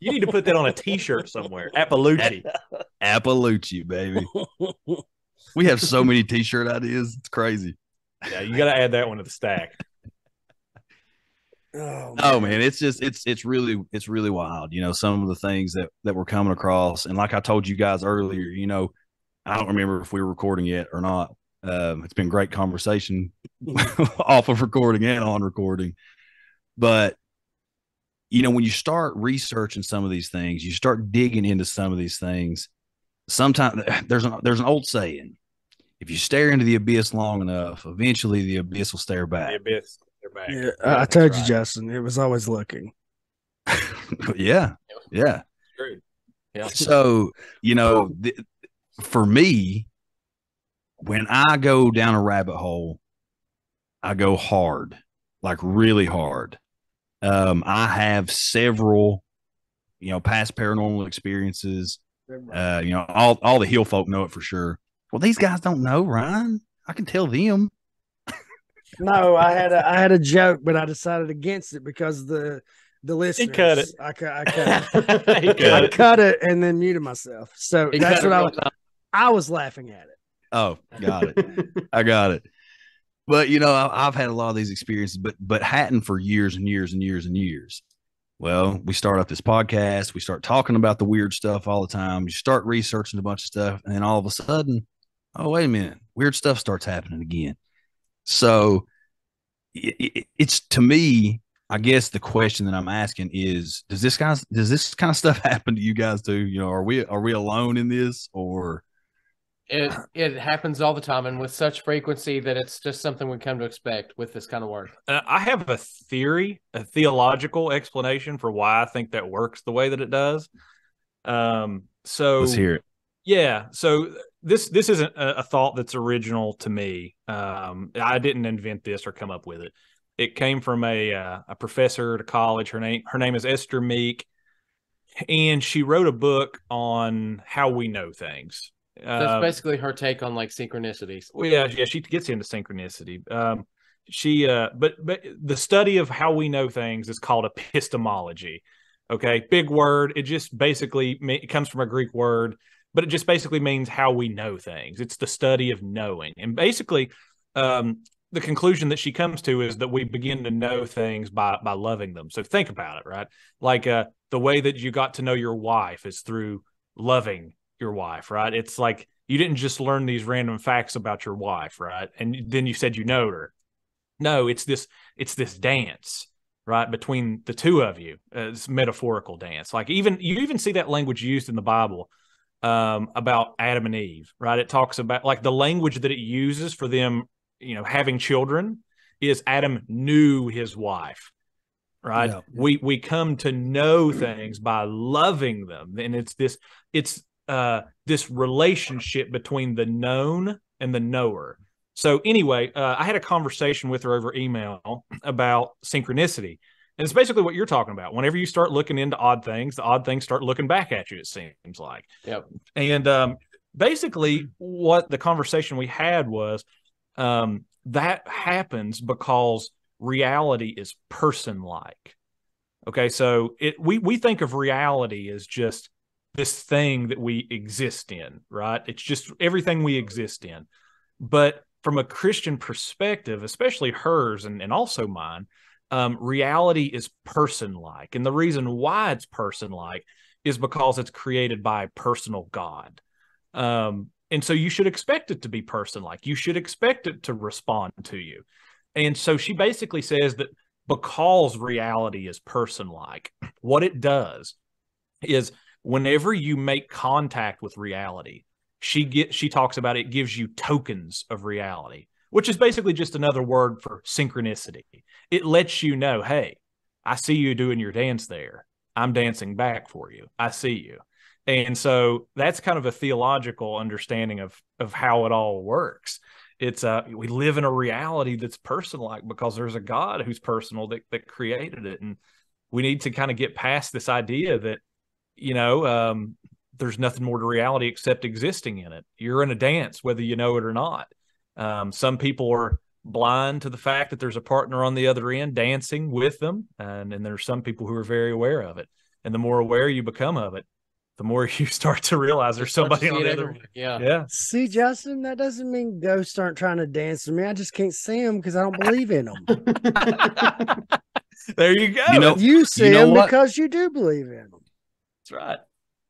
You need to put that on a T-shirt somewhere. Appaloochie. Appaloochie, baby. We have so many T-shirt ideas. It's crazy. Yeah, you got to add that one to the stack. Oh man, it's just it's really wild. You know, some of the things that we're coming across, and like I told you guys earlier, you know, I don't remember if we were recording yet or not. It's been great conversation off of recording and on recording, but you know, when you start researching some of these things, you start digging into some of these things. Sometimes there's an old saying, if you stare into the abyss long enough, eventually the abyss will stare The back. abyss, they're back. Yeah, Yeah, I that's told you, right. Justin. It was always looking. Yeah. Yeah. True. Yeah. So, for me, when I go down a rabbit hole, I go hard, like really hard. I have several, past paranormal experiences. All the hill folk know it for sure. Well, these guys don't know, Ryan. I can tell them. No, I had a joke, but I decided against it because the listeners. cut it. I cut it. He cut I it. cut it and then muted myself. So He that's cut what it I real was. time. I was laughing at it. Oh, got it. I got it. But I've had a lot of these experiences, but hadn't for years and years and years and years. Well, we start up this podcast. We start talking about the weird stuff all the time. You start researching a bunch of stuff, and then all of a sudden, oh, wait a minute, weird stuff starts happening again. So it's to me, I guess the question that I'm asking is, does this kind of stuff happen to you guys too? Are we alone in this, or It happens all the time, and with such frequency that it's just something we come to expect with this kind of work. I have a theory, a theological explanation for why I think that works the way that it does. So let's hear it. Yeah. So this isn't a thought that's original to me. I didn't invent this or come up with it. It came from a professor at a college. Her name is Esther Meek, and she wrote a book on how we know things. That's basically her take on like synchronicities. Well, yeah, she gets into synchronicity. But the study of how we know things is called epistemology. Okay, big word. It just basically it comes from a Greek word, but it just basically means how we know things. It's the study of knowing, and basically, the conclusion that she comes to is that we begin to know things by loving them. So think about it, right? Like the way that you got to know your wife is through loving your wife, right? It's like you didn't just learn these random facts about your wife, right? And then you said you know her. No, it's this dance, right, between the two of you. It's metaphorical dance. Like you even see that language used in the Bible about Adam and Eve, right? It talks about like the language that it uses for them, having children is Adam knew his wife, right? Yeah. We come to know things by loving them, and it's this relationship between the known and the knower. So anyway, I had a conversation with her over email about synchronicity. And it's basically what you're talking about. Whenever you start looking into odd things, the odd things start looking back at you, it seems like. Yep. And basically what the conversation we had was that happens because reality is person-like. Okay, so we think of reality as just this thing that we exist in, right? It's just everything we exist in. But from a Christian perspective, especially hers and also mine, reality is person-like. And the reason why it's person-like is because it's created by a personal God. And so you should expect it to be person-like. You should expect it to respond to you. And so she basically says that because reality is person-like, what it does is whenever you make contact with reality, she talks about it gives you tokens of reality, which is basically just another word for synchronicity. It lets you know, hey, I see you doing your dance there. I'm dancing back for you. I see you. And so that's kind of a theological understanding of how it all works. It's we live in a reality that's person-like because there's a God who's personal that created it. And we need to kind of get past this idea that, there's nothing more to reality except existing in it. You're in a dance, whether you know it or not. Some people are blind to the fact that there's a partner on the other end dancing with them. And there's some people who are very aware of it. And the more aware you become of it, the more you start to realize there's somebody on the other end. Yeah. See, Justin, that doesn't mean ghosts aren't trying to dance with me. I just can't see them because I don't believe in them. There you go. You see them because you do believe in them. That's right.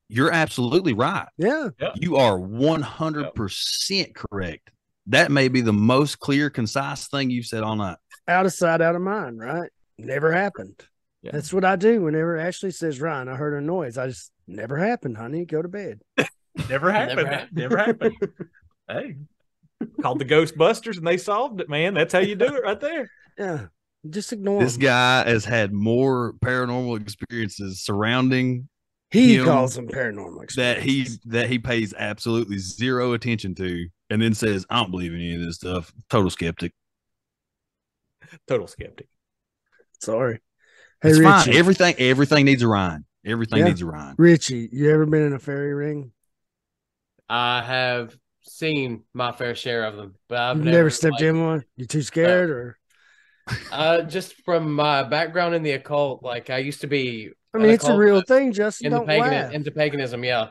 You're absolutely right. Yeah. You are 100% correct. That may be the most clear, concise thing you've said all night. Out of sight, out of mind, right? Never happened. Yeah. That's what I do whenever Ashley says, Ryan, I heard a noise. I just, never happened, honey. Go to bed. Never happened. Never happened. Hey. called the Ghostbusters, and they solved it, man. That's how you do it right there. Yeah. Just ignore This him. guy has had more paranormal experiences surrounding He him calls them paranormal that experiences. he pays absolutely zero attention to, and then says, "I don't believe any of this stuff." Total skeptic. Total skeptic. Sorry. Hey, It's fine. Richie. Everything needs a Ryan. Everything Yeah. needs a Ryan. Richie, you ever been in a fairy ring? I have seen my fair share of them, but I've You've never, never stepped in one? You too scared, or? just from my background in the occult, like I used to be. I mean, an it's a occultist real thing, Justin. Don't laugh. into paganism, yeah.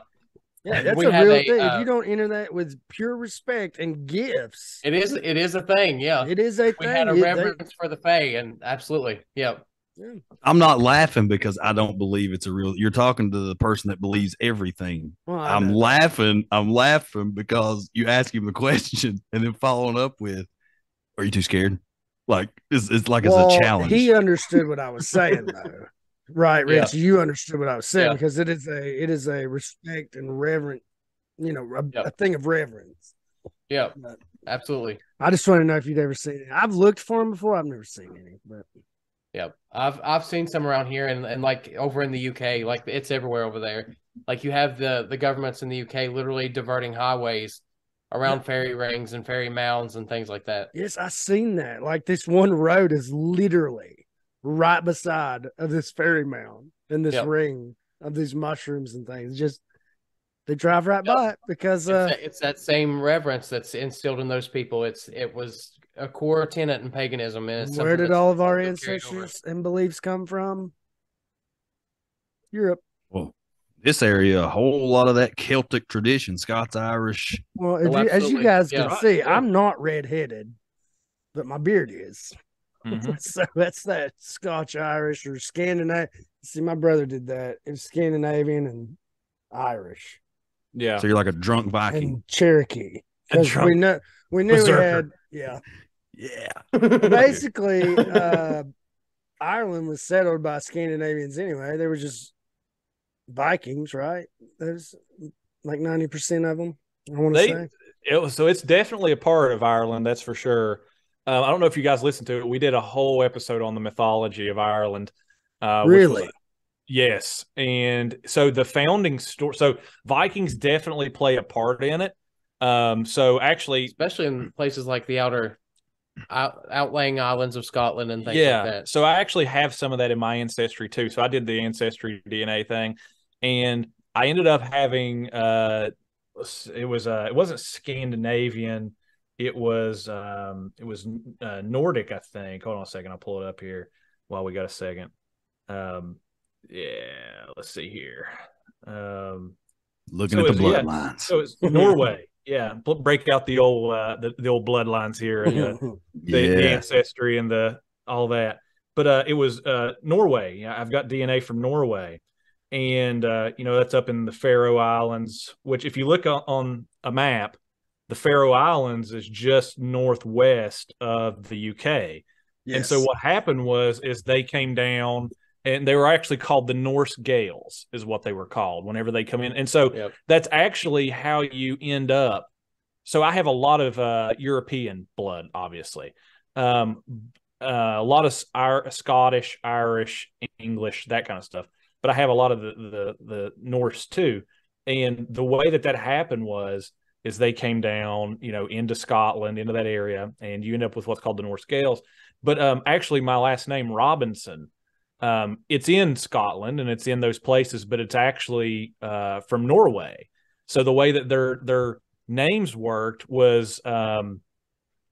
Yeah, that's We a had real a, thing. If you don't enter that with pure respect and gifts, It is a thing, yeah. it is a We thing. had a reverence for the Fae, and absolutely, yeah. I'm not laughing because I don't believe it's a real. You're talking to the person that believes everything. Well, I I'm know. laughing. I'm laughing because you ask him the question and then following up with, "Are you too scared?" Like it's like it's a challenge. He understood what I was saying, though. Right, Yeah. Rich, you understood what I was saying Yeah. because it is a respect and reverent, Yep. a thing of reverence. Yeah, But absolutely. I just want to know if you'd ever seen it. I've looked for them before. I've never seen any, but Yeah, I've seen some around here, and like over in the UK, like it's everywhere over there. Like you have the governments in the UK literally diverting highways around fairy rings and fairy mounds and things like that. yes, I seen that. Like this one road is literally right beside of this fairy mound and this Yep. ring of these mushrooms and things. Just they drive right Yep. by it because It's that same reverence that's instilled in those people. It was a core tenet in paganism, and it's where something did that's all of our still carried over. ancestors and beliefs come from? Europe. Well, this area, a whole lot of that Celtic tradition, Scots Irish. Well, Oh, as you absolutely. guys Yeah. can see, Yeah. I'm not redheaded, but my beard is. Mhm. So that's that Scotch Irish or Scandinavian. See, my brother did that. It was Scandinavian and Irish Yeah. So you're like a drunk Viking. and Cherokee. A Because drunk we knew we berserker. had Yeah. basically Ireland was settled by Scandinavians anyway. They were just Vikings, right? There's like 90% of them, I want to say. So it's definitely a part of Ireland, that's for sure. I don't know if you guys listened to it. We did a whole episode on the mythology of Ireland. Really? Yes. And so the founding story, so Vikings definitely play a part in it. So actually, Especially in places like the outlying islands of Scotland and things yeah. like that. So I actually have some of that in my ancestry too. So I did the ancestry DNA thing, and I ended up having it wasn't Scandinavian. It was Nordic, I think. Hold on a second, I'll pull it up here while we got a second. Yeah, let's see here. Looking So at the it's- yeah. bloodlines. So it's Norway. Yeah, break out the old bloodlines here, and the Yeah. ancestry and the all that. But it was Norway. Yeah, I've got DNA from Norway, and that's up in the Faroe Islands. Which, if you look on a map, the Faroe Islands is just northwest of the UK. And so what happened is they came down, and they were actually called the Norse Gaels, is what they were called whenever they come in. And so Yep. that's actually how you end up. So I have a lot of European blood, obviously. A lot of Scottish, Irish, English, that kind of stuff. But I have a lot of the Norse too. And the way that happened is they came down, into Scotland, into that area, and you end up with what's called the Norse Gaels. But actually, my last name, Robinson, it's in Scotland and it's in those places, but it's actually from Norway. So the way that their names worked was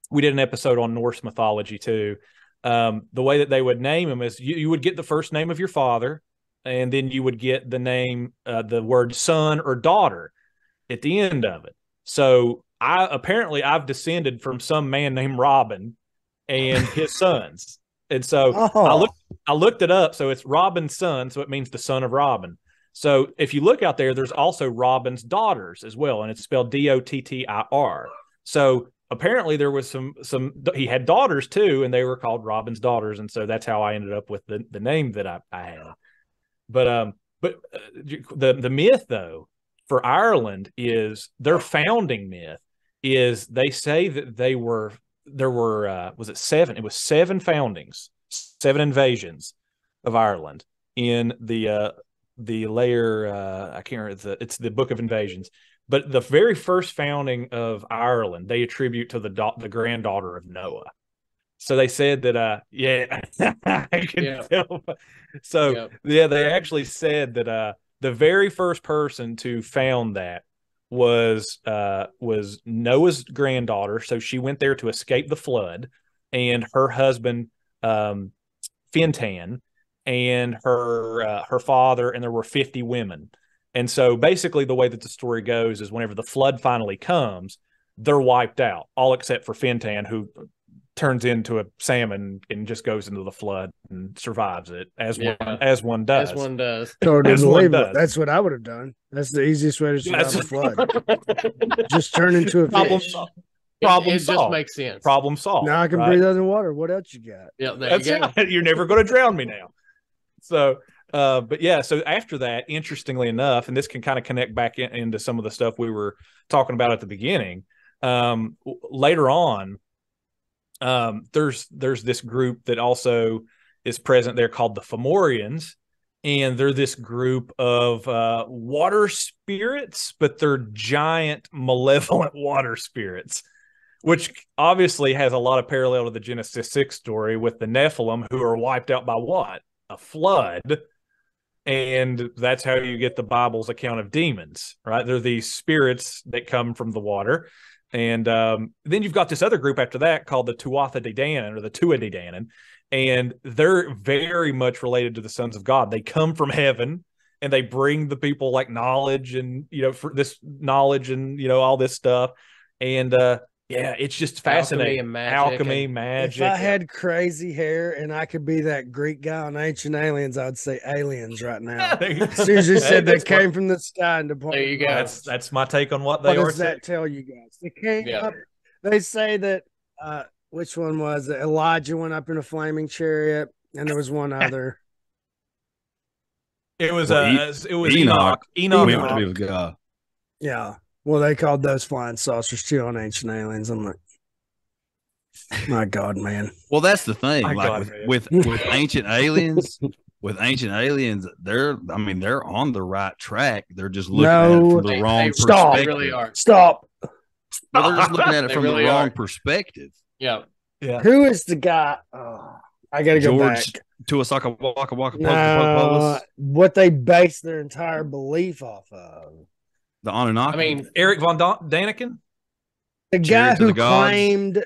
we did an episode on Norse mythology too. The way that they would name them is you would get the first name of your father, and then you would get the name, the word son or daughter at the end of it. So I've descended from some man named Robin and his sons. And so I looked it up. So it's Robin's son. So it means the son of Robin. So if you look out there, there's also Robin's daughters as well. And it's spelled Dottir. So apparently there was he had daughters too, and they were called Robin's daughters. And so that's how I ended up with the name that I had. But the myth though, for Ireland is their founding myth is they say that there were was it seven? It was seven foundings, seven invasions of Ireland in the layer. I can't remember. It's the Book of Invasions. But the very first founding of Ireland, they attribute to the granddaughter of Noah. So they said that, I can tell. So they actually said that the very first person to found that was Noah's granddaughter. So she went there to escape the flood, and her husband Fintan, and her father, and there were 50 women. And so basically the way that the story goes is whenever the flood finally comes, they're wiped out, all except for Fintan, who turns into a salmon and just goes into the flood and survives it as one does. As one does. Totally believable. That's what I would have done. That's the easiest way to survive a flood. Just turn into a fish. Problem solved. Just makes sense. Problem solved. Now I can breathe underwater. What else you got? Yeah, that's right. You're never going to drown me now. So, but yeah. So after that, interestingly enough, and this can kind of connect back into some of the stuff we were talking about at the beginning. Later on, there's this group that also is present there called the Fomorians, and they're this group of water spirits, but they're giant malevolent water spirits, which obviously has a lot of parallel to the Genesis 6 story with the Nephilim, who are wiped out by what? A flood. And that's how you get the Bible's account of demons, right? They're these spirits that come from the water. And then you've got this other group after that called the Tuatha De Danann, or the Tuatha De Danann, and they're very much related to the sons of God. They come from heaven, and they bring the people like knowledge and, for this knowledge and, all this stuff. And it's just fascinating. Alchemy, magic. If I had crazy hair and I could be that Greek guy on Ancient Aliens, I'd say aliens right now. As soon as you said they came from the sky and there you go. That's my take on what they are. What does that tell you guys? They came up. They say that which one was it? Elijah went up in a flaming chariot, and there was one other. It was Enoch. Enoch went to be with God. Yeah. Well, they called those flying saucers too on Ancient Aliens. I'm like, my God, man. Well, that's the thing. With Ancient Aliens, they're on the right track. They're just looking at it from the wrong perspective. They really are. Stop. Well, they're just looking at it from the wrong perspective. Yeah. Who is the guy? Oh, I got to go back. Tuatha Waka Waka. What they base their entire belief off of. The Anunnaki. I mean, Eric von Daniken? The guy who claimed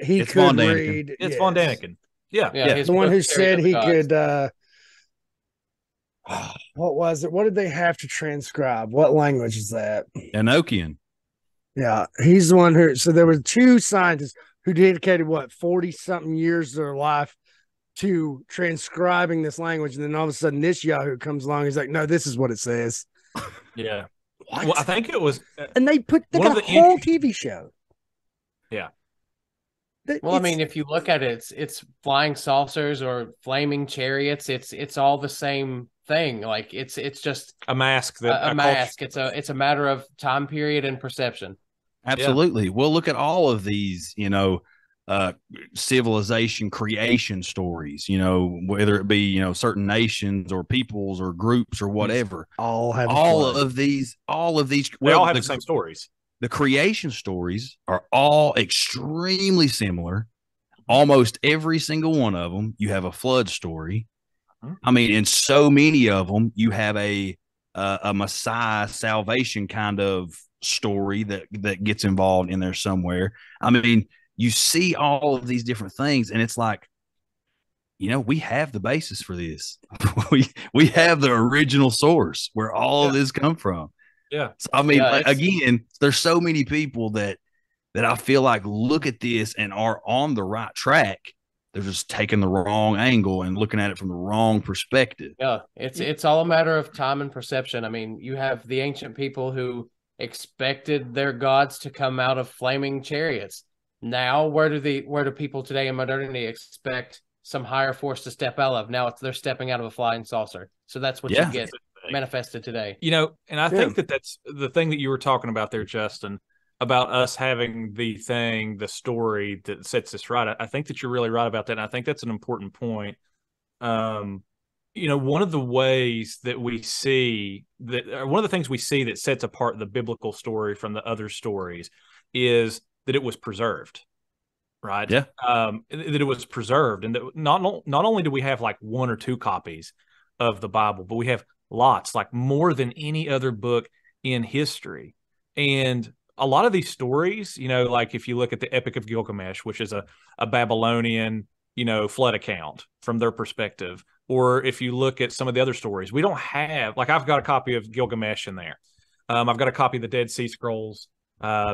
he could read. It's von Daniken. Yeah. The one who said he could. What was it? What did they have to transcribe? What language is that? Enochian. Yeah, he's the one who. So there were two scientists who dedicated 40-something years of their life to transcribing this language, and then all of a sudden, this Yahoo comes along. He's like, "No, this is what it says." Yeah. What? Well, I think it was, and they got a whole TV show. Yeah. Well, I mean, if you look at it, it's flying saucers or flaming chariots. It's all the same thing. Like it's just a mask. A mask. It's a matter of time period and perception. Absolutely. Yeah. Well, look at all of these, civilization creation stories, whether it be, certain nations or peoples or groups or whatever. All of these, they all have the same stories. The creation stories are all extremely similar. Almost every single one of them, you have a flood story. I mean, in so many of them, you have a Messiah salvation kind of story that gets involved in there somewhere. I mean, you see all of these different things, and it's like, we have the basis for this. we have the original source where all of this come from. Yeah. So, I mean, again, there's so many people that I feel like look at this and are on the right track. They're just taking the wrong angle and looking at it from the wrong perspective. Yeah, it's all a matter of time and perception. I mean, you have the ancient people who expected their gods to come out of flaming chariots. Now, where do people today in modernity expect some higher force to step out of? Now they're stepping out of a flying saucer. So that's what you get manifested today. And I think that's the thing that you were talking about there, Justin. about us having the story that sets us right. I think that you're really right about that. And I think that's an important point. One of the ways that we see that, one of the things we see that sets apart the biblical story from the other stories is that it was preserved, right? Yeah. That it was preserved. And that not only do we have like one or two copies of the Bible, but we have lots, like more than any other book in history. And a lot of these stories, like if you look at the Epic of Gilgamesh, which is a Babylonian, flood account from their perspective, or if you look at some of the other stories, we don't have, like I've got a copy of Gilgamesh in there. I've got a copy of the Dead Sea Scrolls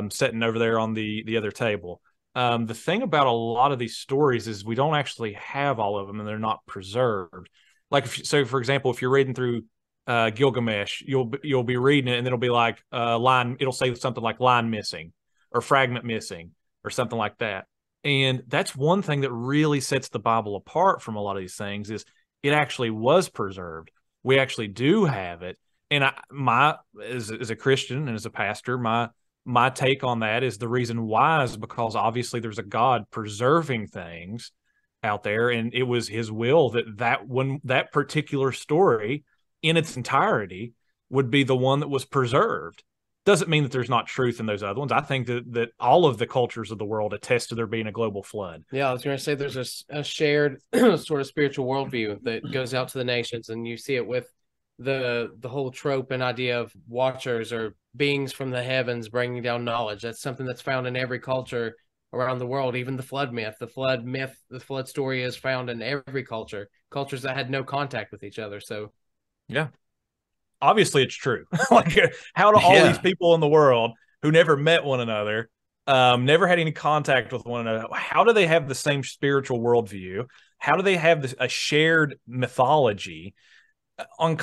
sitting over there on the other table. The thing about a lot of these stories is we don't actually have all of them, and they're not preserved. Like, for example, if you're reading through Gilgamesh, you'll be reading it, and it'll be like line. It'll say something like line missing, or fragment missing, or something like that. And that's one thing that really sets the Bible apart from a lot of these things is it actually was preserved. We actually do have it. And as a Christian and as a pastor, my take on that is the reason why is because obviously there's a God preserving things out there, and it was his will that particular story in its entirety would be the one that was preserved. Doesn't mean that there's not truth in those other ones. I think that all of the cultures of the world attest to there being a global flood. Yeah, I was going to say there's a shared sort of spiritual worldview that goes out to the nations, and you see it with the whole trope and idea of watchers or beings from the heavens bringing down knowledge. That's something that's found in every culture around the world. Even the flood myth, the flood story is found in every cultures that had no contact with each other. So, yeah. Obviously it's true. Like, how do all these people in the world who never met one another, never had any contact with one another, how do they have the same spiritual worldview? How do they have a shared mythology on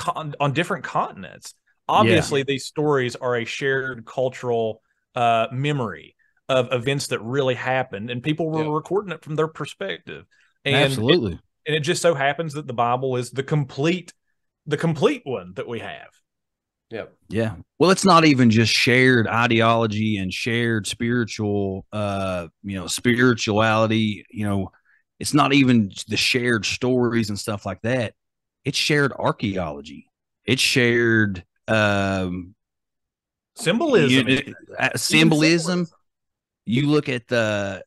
different continents? Obviously, these stories are a shared cultural memory of events that really happened, and people were recording it from their perspective. And absolutely. It just so happens that the Bible is the complete one that we have. Yep. Yeah. Well, it's not even just shared ideology and shared spiritual, spirituality. It's not even the shared stories and stuff like that. It's shared archaeology. It's shared symbolism. Symbolism. You look at the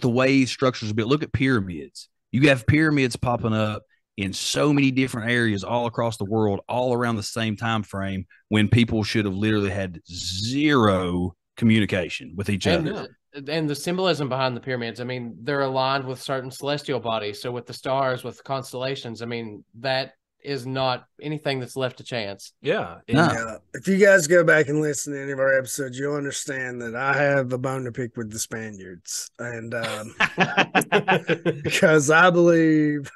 way structures are built. Look at pyramids. You have pyramids popping up in so many different areas all across the world, all around the same time frame, when people should have literally had zero communication with each other. And the symbolism behind the pyramids, I mean, they're aligned with certain celestial bodies. So with the stars, with the constellations, I mean, that is not anything that's left to chance. Yeah. No. If you guys go back and listen to any of our episodes, you'll understand that I have a bone to pick with the Spaniards. And because I believe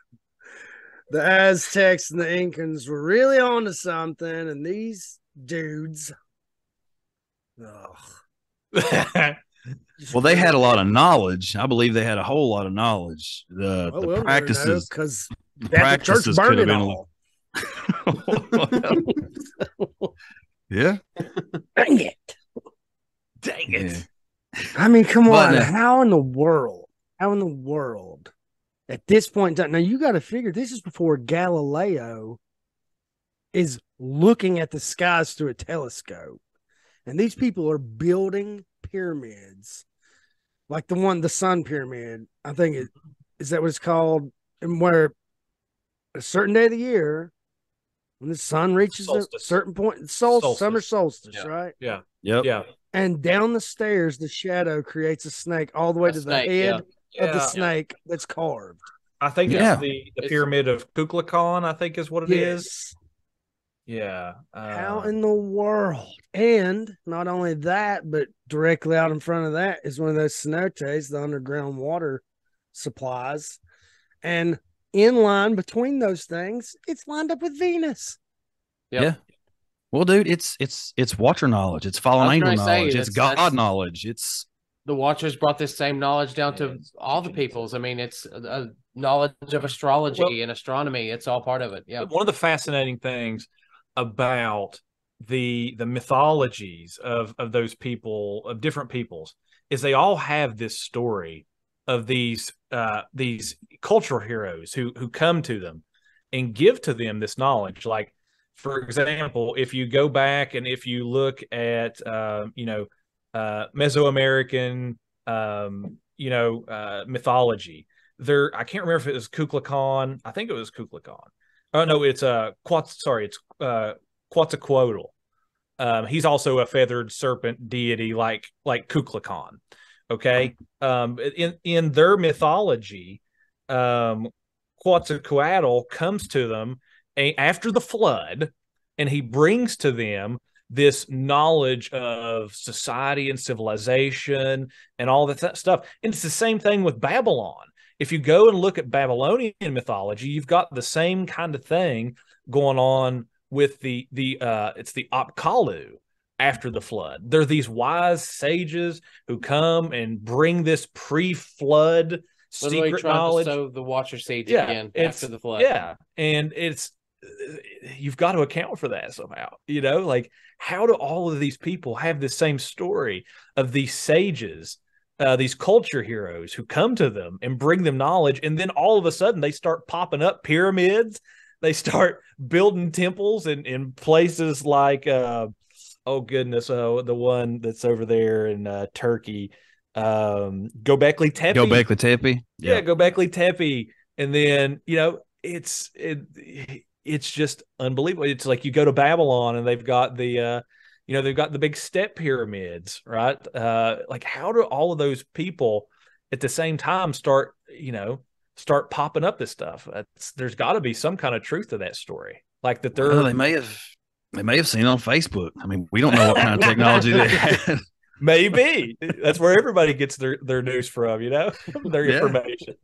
the Aztecs and the Incans were really onto something, and these dudes, well, they had a lot of knowledge. I believe they had a whole lot of knowledge. The practices, because the practices could have been. Yeah. Dang it! Yeah. I mean, come on. How in the world? At this point in time, now you got to figure this is before Galileo is looking at the skies through a telescope, and these people are building pyramids, like the Sun Pyramid. I think is that what it's called, and where a certain day of the year, when the sun reaches a certain point, summer solstice, right? Yeah. Yep. Yeah. And down the stairs, the shadow creates a snake all the way to the head of the snake that's carved. I think it's the pyramid of Kukulkan, I think is what it is. Yeah. How in the world? And not only that, but directly out in front of that is one of those cenotes, the underground water supplies. And in line between those things, it's lined up with Venus. Yep. Yeah. Well, dude, it's Watcher knowledge. It's fallen angel knowledge. It's God knowledge. It's the Watchers brought this same knowledge down to all the peoples. I mean, it's a knowledge of astrology and astronomy. It's all part of it. Yeah. One of the fascinating things about the mythologies of those people, of different peoples, is they all have this story of these cultural heroes who come to them and give to them this knowledge. Like, for example, if you go back and if you look at Mesoamerican mythology, there, I can't remember if it was Kukulkan. I think it was Kukulkan. Oh no, it's Quetzalcoatl. He's also a feathered serpent deity like Kukulkan. Okay. In their mythology, Quetzalcoatl comes to them after the flood, and he brings to them this knowledge of society and civilization and all that stuff. And it's the same thing with Babylon. If you go and look at Babylonian mythology, you've got the same kind of thing going on with it's the Apkallu after the flood. They're these wise sages who come and bring this pre-flood secret knowledge. To sow the Watcher seeds again after the flood. Yeah, and you've got to account for that somehow. Like, how do all of these people have the same story of these sages, these culture heroes who come to them and bring them knowledge, and then all of a sudden they start popping up pyramids, they start building temples in places like the one that's over there in Turkey, Göbekli Tepe. Yeah, Göbekli Tepe. And then it's just unbelievable. It's like you go to Babylon and they've got the big step pyramids, right? Like, how do all of those people at the same time start popping up this stuff? There's got to be some kind of truth to that story. Like that they may have seen it on Facebook. I mean, we don't know what kind of technology they had. Maybe that's where everybody gets their news from, their information.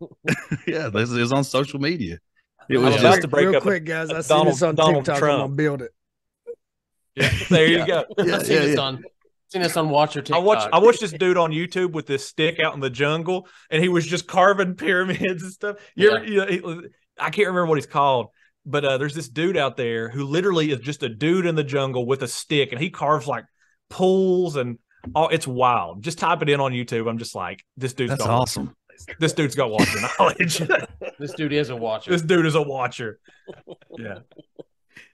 Yeah, this is on social media. It was just to break real up quick, guys. I see this on TikTok. I'm gonna build it. Yeah, there you go. I've seen this on Watcher TikTok. I watched this dude on YouTube with this stick out in the jungle, and he was just carving pyramids and stuff. I can't remember what he's called, but there's this dude out there who literally is just a dude in the jungle with a stick, and he carves like pools and it's wild. Just type it in on YouTube. I'm just like, this dude's awesome. This dude's got watcher knowledge. This dude is a watcher. This dude is a watcher. Yeah.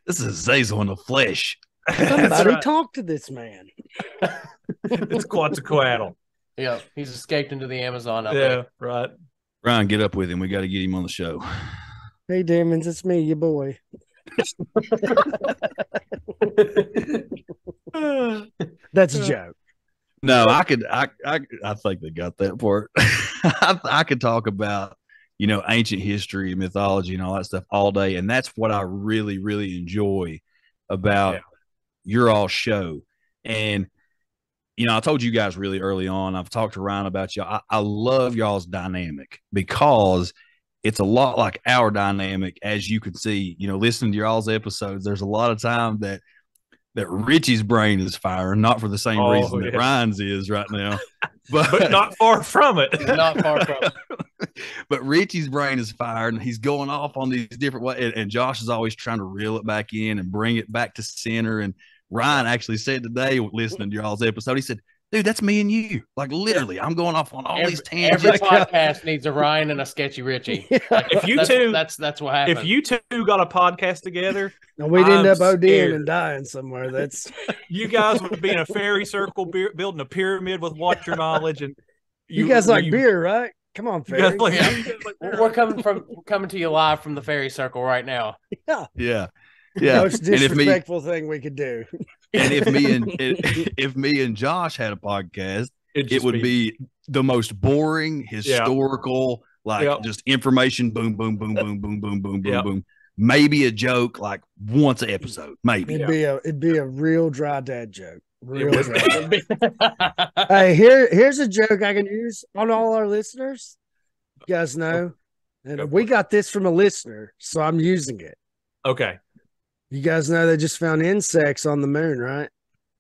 This is Zazel in the flesh. Somebody talk to this man. It's Quetzalcoatl. Yeah, he's escaped into the Amazon up there. Right. Ryan, get up with him. We got to get him on the show. Hey, Demons, it's me, your boy. That's a joke. No, I think they got that part. I could talk about, ancient history, mythology, and all that stuff all day. And that's what I really, really enjoy about your all show. And, I told you guys really early on, I've talked to Ryan about y'all. I love y'all's dynamic because it's a lot like our dynamic. As you can see, listening to y'all's episodes, there's a lot of time that Richie's brain is firing, not for the same reason that Ryan's is right now, but not far from it. Not far from it. But Richie's brain is fired, and he's going off on these different ways. And Josh is always trying to reel it back in and bring it back to center. And Ryan actually said today, listening to y'all's episode, he said, dude, that's me and you. Like, literally, I'm going off on all these tangents. Every podcast needs a Ryan and a sketchy Richie. Like, if you that's what happens. If you two got a podcast together, we'd end up ODing and dying somewhere. That's you guys would be in a fairy circle, building a pyramid with watcher knowledge, and you guys like beer, right? Come on, fairy. We're coming to you live from the fairy circle right now. Yeah. Most disrespectful thing we could do. And if me and Josh had a podcast, it would be the most boring, historical, just information. Boom, boom, boom, boom, boom, boom, boom, boom, boom. Maybe a joke like once an episode. Maybe it'd be a real dry dad joke. Real dry. Hey, here's a joke I can use on all our listeners. You guys know, and we got this from a listener, so I'm using it. Okay. You guys know they just found insects on the moon, right?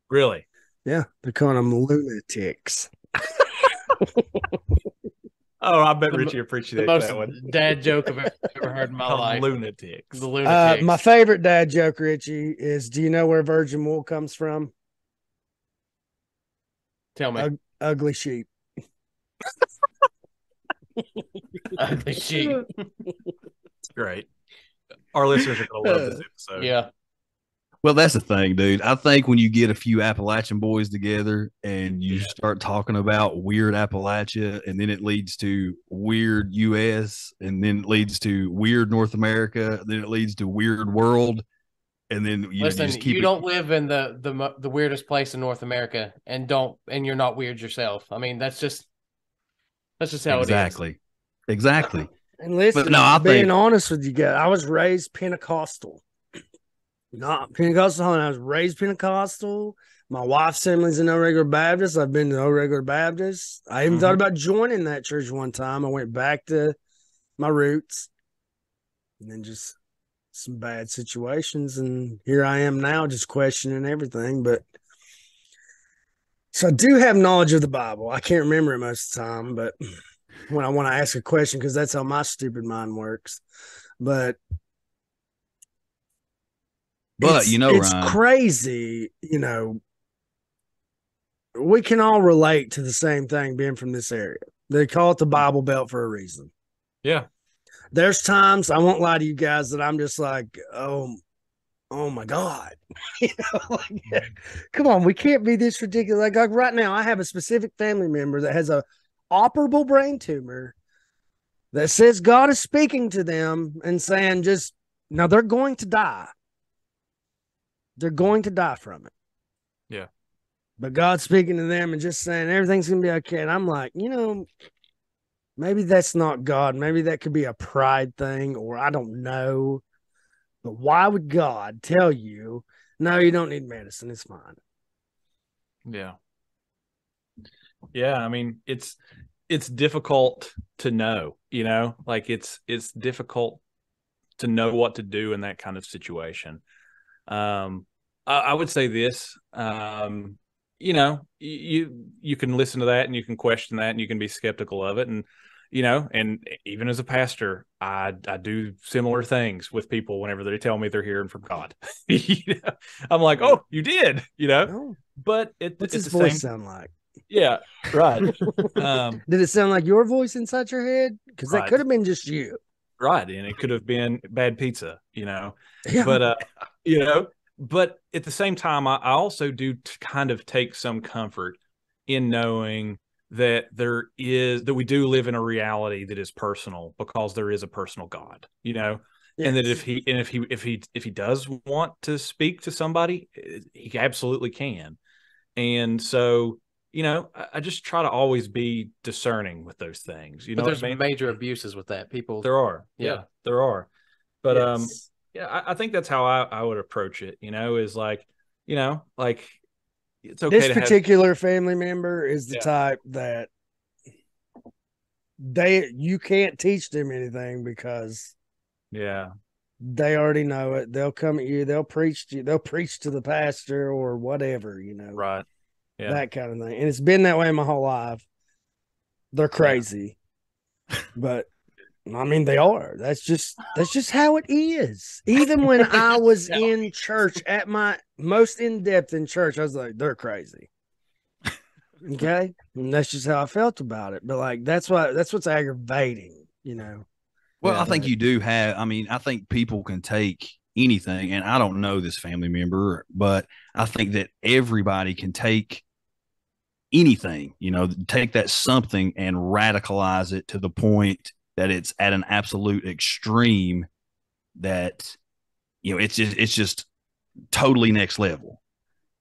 Really? Yeah, they're calling them lunatics. Oh, I bet Richie appreciates that one. Dad joke I've ever heard in my Called life. lunatics. The lunatics. My favorite dad joke, Richie, is do you know where virgin wool comes from? Tell me. Ugly sheep. Ugly sheep. Great. Our listeners are going to love this episode. Yeah. Well, that's the thing, dude. I think when you get a few Appalachian boys together and you start talking about weird Appalachia, and then it leads to weird US, and then it leads to weird North America, then it leads to weird world, and then you Listen, just keep you don't live in the weirdest place in North America, and you're not weird yourself. I mean, that's just how exactly, exactly. And listen, But no, I being think honest with you guys, I was raised Pentecostal. Not Pentecostal, I was raised Pentecostal. My wife's family's a no regular Baptist. I've been to no regular Baptist. I even thought about joining that church one time. I went back to my roots, and then just some bad situations, and here I am now, just questioning everything. But so I do have knowledge of the Bible. I can't remember it most of the time, but when I want to ask a question, because that's how my stupid mind works. But you know, it's Ryan, crazy. You know, we can all relate to the same thing being from this area. They call it the Bible Belt for a reason. Yeah. There's times, I won't lie to you guys, that I'm just like, oh my God. You know, like, come on, we can't be this ridiculous. Like right now, I have a specific family member that has a operable brain tumor that says God is speaking to them and saying, just now they're going to die. They're going to die from it. Yeah. But God's speaking to them and just saying everything's going to be okay. And I'm like, you know, maybe that's not God. Maybe that could be a pride thing, or I don't know. But why would God tell you, no, you don't need medicine? It's fine. Yeah. Yeah. I mean, it's difficult to know, you know, like it's difficult to know what to do in that kind of situation. I would say this, you know, you can listen to that and you can question that and you can be skeptical of it. And, you know, and even as a pastor, I do similar things with people whenever they tell me they're hearing from God. You know? I'm like, oh, you did, you know, No. but What's it's his the voice same. sound like? Yeah. Right. Did it sound like your voice inside your head? Because that Right. could have been just you. Right. And it could have been bad pizza, you know, Yeah. but, you know, but at the same time, I also do kind of take some comfort in knowing that we do live in a reality that is personal, because there is a personal God, you know, Yes. and that if he does want to speak to somebody, he absolutely can. And so, you know, I just try to always be discerning with those things. You know, But there's what I mean? major abuses with that. People. There are. Yeah, there are. But Yes. yeah, I think that's how I would approach it, you know, is like, you know, like it's okay This to particular family member is the Yeah. type that you can't teach them anything, because yeah, they already know it. They'll come at you, they'll preach to you, they'll preach to the pastor or whatever, you know, right. Yeah. that kind of thing. And it's been that way my whole life. They're crazy. But I mean, they are. That's just how it is. Even when I was in church at my most in depth in church, I was like, they're crazy. Okay, and that's just how I felt about it. But like, that's what's aggravating, you know. well, Yeah. I think you do have. I mean, I think people can take anything, and I don't know this family member, but I think that everybody can take anything, you know, take that something and radicalize it to the point that it's at an absolute extreme that, you know, it's just totally next level.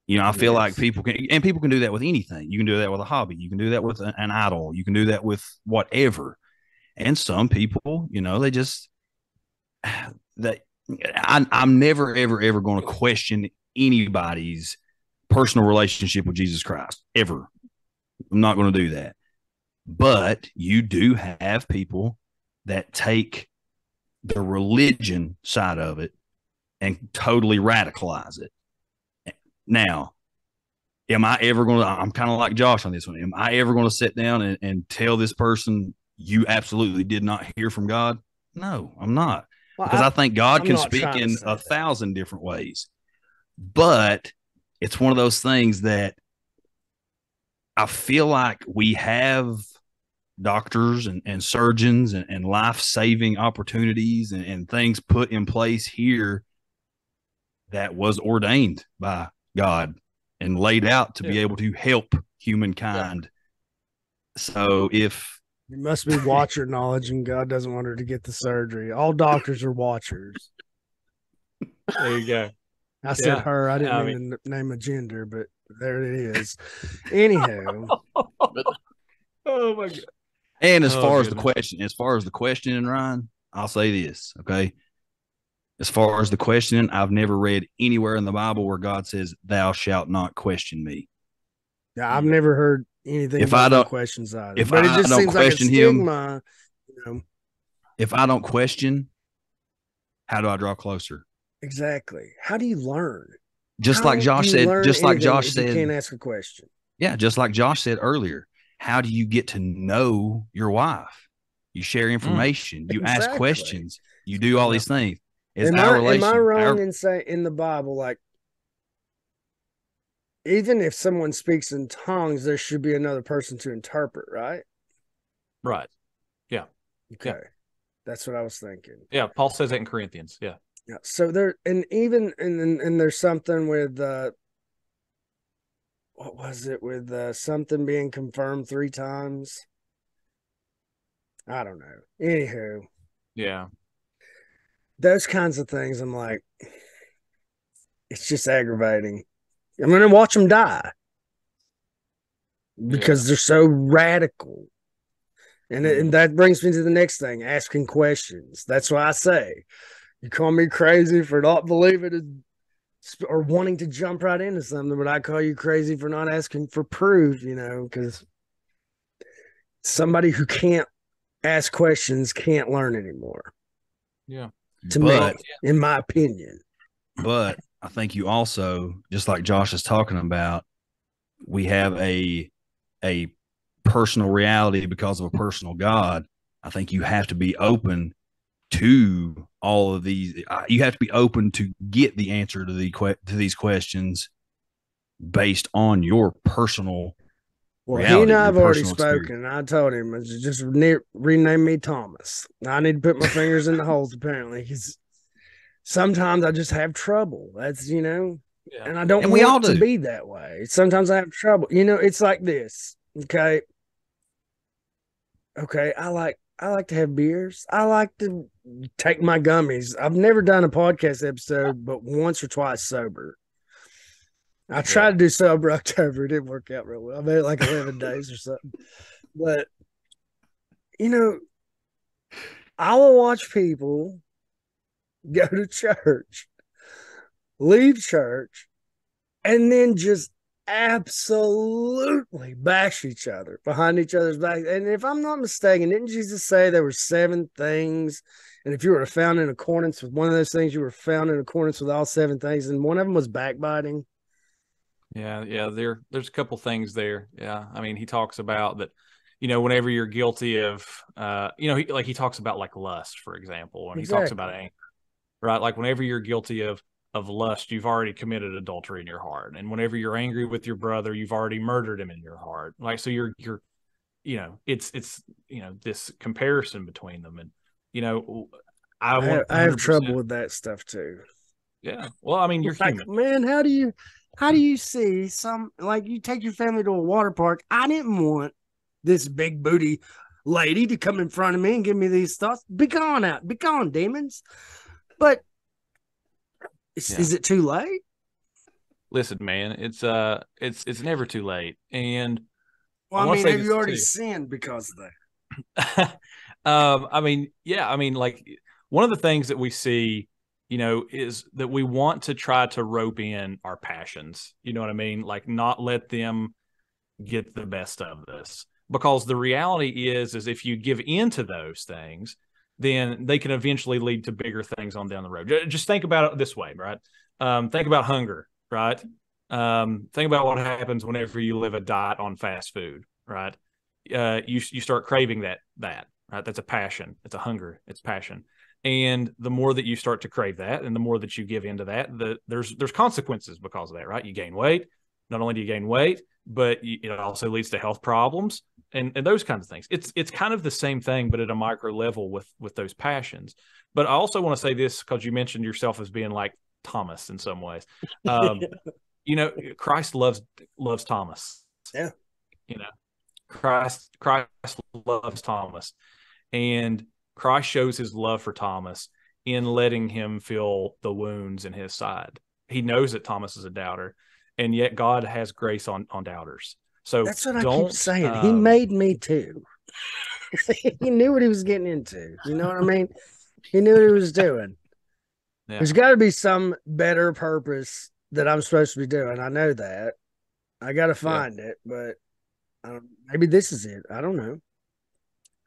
You know, I feel like people can do that with anything. You can do that with a hobby. You can do that with an idol. You can do that with whatever. And some people, you know, they just I'm never ever going to question anybody's personal relationship with Jesus Christ ever. I'm not going to do that. But you do have people that take the religion side of it and totally radicalize it. Now, am I ever going to, I'm kind of like Josh on this one. Am I ever going to sit down and tell this person you absolutely did not hear from God? No, I'm not. Well, Because I think God I'm can not speak trying to in say a that. 1,000 different ways. But it's one of those things that I feel like we have doctors and surgeons and life saving opportunities and things put in place here that was ordained by God and laid out to be able to help humankind. So if You must be watcher knowledge, and God doesn't want her to get the surgery. All doctors are watchers. There you go. I said Yeah. her. I didn't I mean to name a gender, but there it is. Anyhow, Oh my god. and as Oh, far goodness. as far as the questioning, Ryan, I'll say this, okay? As far as the questioning, I've never read anywhere in the Bible where God says, "Thou shalt not question me." yeah, I've never heard anything If about I no don't, questions either. if But it I just don't seems like a question Him, stigma. You know, if I don't question, how do I draw closer? exactly. How do you learn? Just like How do Josh you said, learn anything if you can't ask a question? yeah, just like Josh said earlier, how do you get to know your wife? You share information, you ask Exactly. questions, you do all these things. Is Am our I relation wrong in say in the Bible, like even if someone speaks in tongues, there should be another person to interpret, right? Right. Yeah. Okay. Yeah. That's what I was thinking. Yeah. Paul says that in Corinthians. Yeah. Yeah. So there, and even and there's something with what was it with something being confirmed 3 times? I don't know. Anywho, Yeah. those kinds of things, I'm like, it's just aggravating. I'm gonna watch them die because they're so radical. And that brings me to the next thing, asking questions. That's why I say, you call me crazy for not believing it or wanting to jump right into something, but I call you crazy for not asking for proof, because somebody who can't ask questions can't learn anymore. Yeah. To me, in my opinion. But I think you also, just like Josh is talking about, we have a personal reality because of a personal God. I think you have to be open to all of these. You have to be open to get the answer to these questions based on your personal reality. He and I have already spoken. Experience. I told him, just rename me Thomas. I need to put my fingers in the holes, apparently, because sometimes I just have trouble. That's, and I don't want to be that way. Sometimes I have trouble. It's like this. Okay. I like to have beers. I like to take my gummies. I've never done a podcast episode, but once or twice sober. I tried to do sober October. It didn't work out real well. I made it like 11 days or something. But, I will watch people go to church, leave church, and then just absolutely bash each other behind each other's back. And if I'm not mistaken, didn't Jesus say there were 7 things? And if you were found in accordance with one of those things, you were found in accordance with all 7 things. And one of them was backbiting. Yeah. There's a couple things there. Yeah. I mean, he talks about that, whenever you're guilty of, he talks about like lust, for example, and he talks about anger, right? Like whenever you're guilty of lust, you've already committed adultery in your heart. And whenever you're angry with your brother, you've already murdered him in your heart. Like, so you're, it's, this comparison between them. And, I have trouble with that stuff too. Yeah. Well, I mean, you're like, human. Man, how do you see like you take your family to a water park? I didn't want this big booty lady to come in front of me and give me these thoughts. Be gone, demons. But is it too late? Listen, man, it's never too late. And well, I mean, have you already sinned because of that? I mean, yeah, I mean, like one of the things that we see, is that we want to try to rope in our passions. You know what I mean? Like not let them get the best of this, because the reality is if you give in to those things, then they can eventually lead to bigger things on down the road. Just think about it this way, right? Think about hunger, right? Think about what happens whenever you live a diet on fast food, right? You start craving that, right? That's a passion. It's a hunger. It's passion. And the more that you start to crave that, and the more that you give into that, there's consequences because of that, right? You gain weight. Not only do you gain weight, but it also leads to health problems and those kinds of things. It's kind of the same thing, but at a micro level with those passions. But I also want to say this because you mentioned yourself as being like Thomas in some ways. Christ loves Thomas. Yeah. Christ loves Thomas, and Christ shows his love for Thomas in letting him feel the wounds in his side. He knows that Thomas is a doubter, and yet God has grace on doubters. So that's what I keep saying. He made me too. He knew what he was getting into. You know what I mean? He knew what he was doing. Yeah. There's got to be some better purpose that I'm supposed to be doing. I know that. I got to find it, but maybe this is it. I don't know.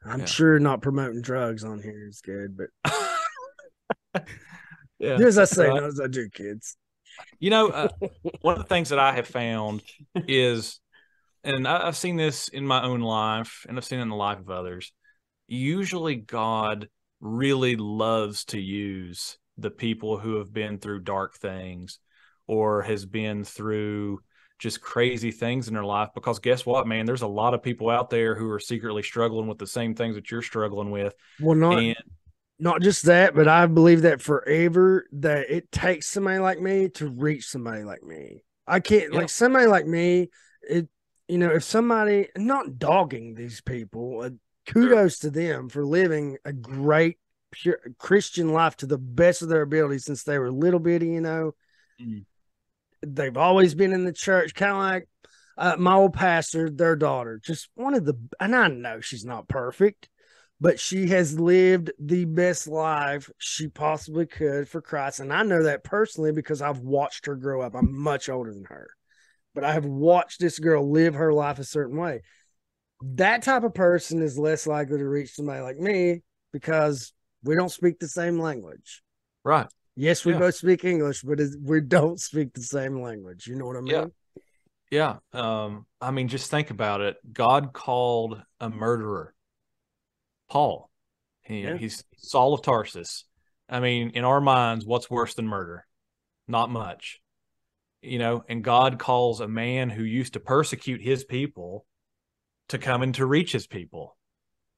I'm sure not promoting drugs on here is good, but as I say, not as I do, kids. One of the things that I have found is, and I've seen this in my own life, and I've seen it in the life of others, usually God really loves to use the people who have been through dark things or has been through just crazy things in their life, because guess what, man, there's a lot of people out there who are secretly struggling with the same things that you're struggling with. Well, not just that, but I believe that forever that it takes somebody like me to reach somebody like me. I can't like somebody like me. If somebody, not dogging these people, kudos to them for living a great pure Christian life to the best of their ability since they were little bitty. They've always been in the church, kind of like my old pastor, their daughter, just and I know she's not perfect, but she has lived the best life she possibly could for Christ. And I know that personally because I've watched her grow up. I'm much older than her, but I have watched this girl live her life a certain way. That type of person is less likely to reach somebody like me because we don't speak the same language. Right. Yes, we both speak English, but we don't speak the same language. You know what I mean? Yeah. I mean, just think about it. God called a murderer Paul. He's Saul of Tarsus. I mean, in our minds, what's worse than murder? Not much. And God calls a man who used to persecute his people to come and to reach his people.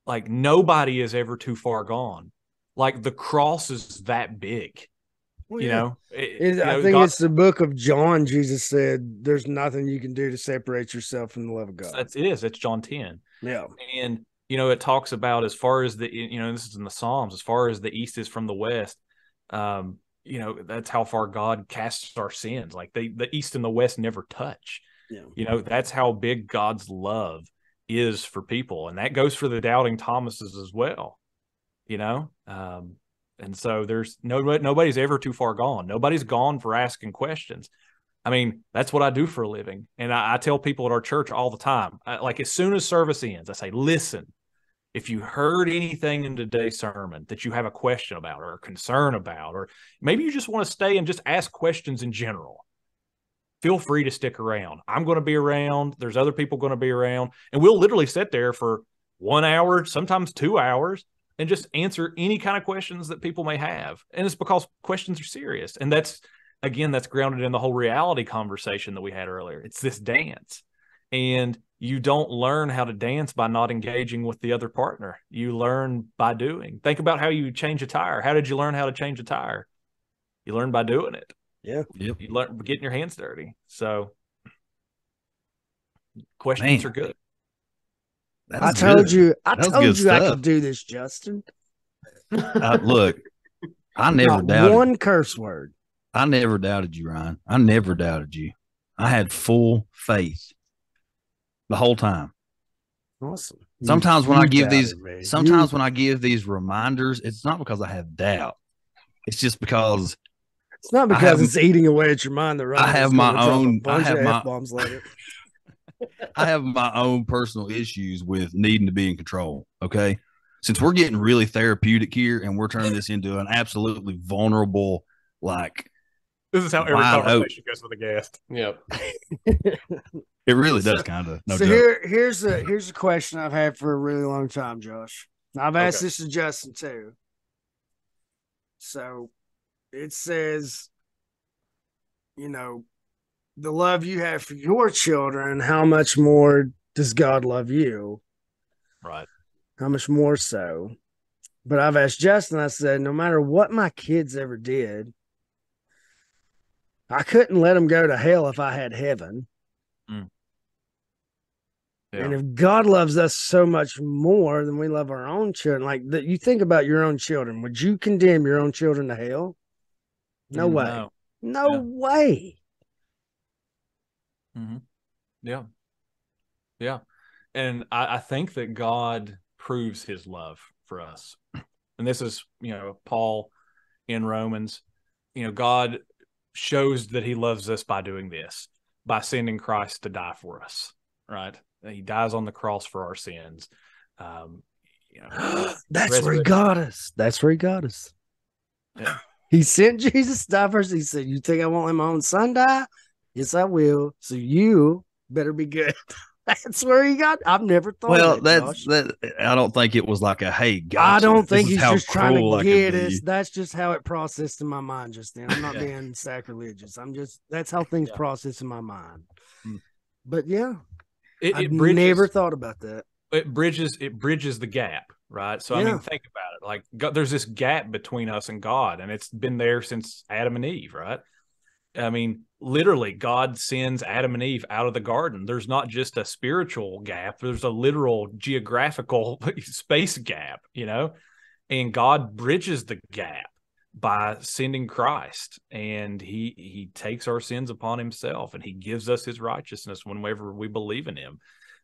Like, nobody is ever too far gone. Like, the cross is that big. Well, I think it's the book of John. Jesus said, "There's nothing you can do to separate yourself from the love of God." It's John 10. Yeah, and it talks about as far as this is in the Psalms, as far as the east is from the west. That's how far God casts our sins. Like the east and the west never touch. Yeah. That's how big God's love is for people, and that goes for the doubting Thomases as well. And so there's nobody's ever too far gone. Nobody's gone for asking questions. I mean, that's what I do for a living. And I tell people at our church all the time, like as soon as service ends, I say, listen, if you heard anything in today's sermon that you have a question about or a concern about, or maybe you just want to stay and just ask questions in general, feel free to stick around. I'm going to be around. There's other people going to be around. And we'll literally sit there for 1 hour, sometimes 2 hours, and just answer any kind of questions that people may have. And it's because questions are serious. And that's grounded in the whole reality conversation that we had earlier. It's this dance. And you don't learn how to dance by not engaging with the other partner. You learn by doing. Think about how you change a tire. How did you learn how to change a tire? You learn by doing it. Yeah. You learn getting your hands dirty. So questions are good. I told you I could do this, Justin. Look, I never doubted one curse word. I never doubted you, Ryan. I never doubted you. I had full faith the whole time. Awesome. Sometimes when I give these reminders, it's not because I have doubt. It's just because it's not because it's eating away at your mind. I have my own. I have my bombs later. I have my own personal issues with needing to be in control. Okay. Since we're getting really therapeutic here and we're turning this into an absolutely vulnerable, like, this is how every conversation goes with a guest. Yep. It really does kind of. No so joke. Here's a question I've had for a really long time, Josh. I've asked Okay. this to Justin too. So it says, you know, the love you have for your children, how much more does God love you? Right. How much more so? But I've asked Justin, I said, no matter what my kids ever did, I couldn't let them go to hell if I had heaven. Yeah. And if God loves us so much more than we love our own children, like that, you think about your own children, would you condemn your own children to hell? No way. No. No Yeah. way. Mm-hmm. Yeah. Yeah. And I think that God proves his love for us. And this is, Paul in Romans, God shows that he loves us by doing this, by sending Christ to die for us, right? He dies on the cross for our sins. That's where he got us. That's where he got us. Yeah. He sent Jesus to die first. He said, you think I won't let my own son die? Yes, I will. So you better be good. That's where he got. I've never thought of that, Josh. I don't think it was like a hey, gotcha. I don't think this is he's how just trying cruel to I get could us. be. That's just how it processed in my mind just then. I'm not being sacrilegious. That's how things process in my mind. But yeah, I've never thought about that. It bridges the gap, right? So I mean, think about it. Like there's this gap between us and God, and it's been there since Adam and Eve, right? I mean, literally, God sends Adam and Eve out of the garden. There's not just a spiritual gap, there's a literal geographical space gap, and God bridges the gap by sending Christ, and he takes our sins upon himself, and he gives us his righteousness whenever we believe in him,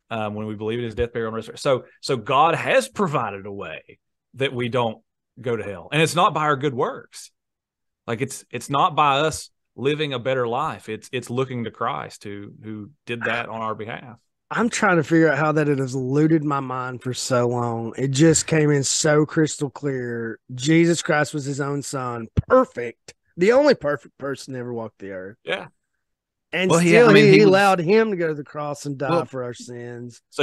when we believe in his death, burial, and resurrection. So God has provided a way that we don't go to hell, and it's not by our good works. Like it's not by us living a better life. It's looking to Christ who did that on our behalf. I'm trying to figure out how that it has eluded my mind for so long. It just came in so crystal clear. Jesus Christ was his own son, perfect, the only perfect person to ever walk the earth. Yeah. And he allowed him to go to the cross and die for our sins. So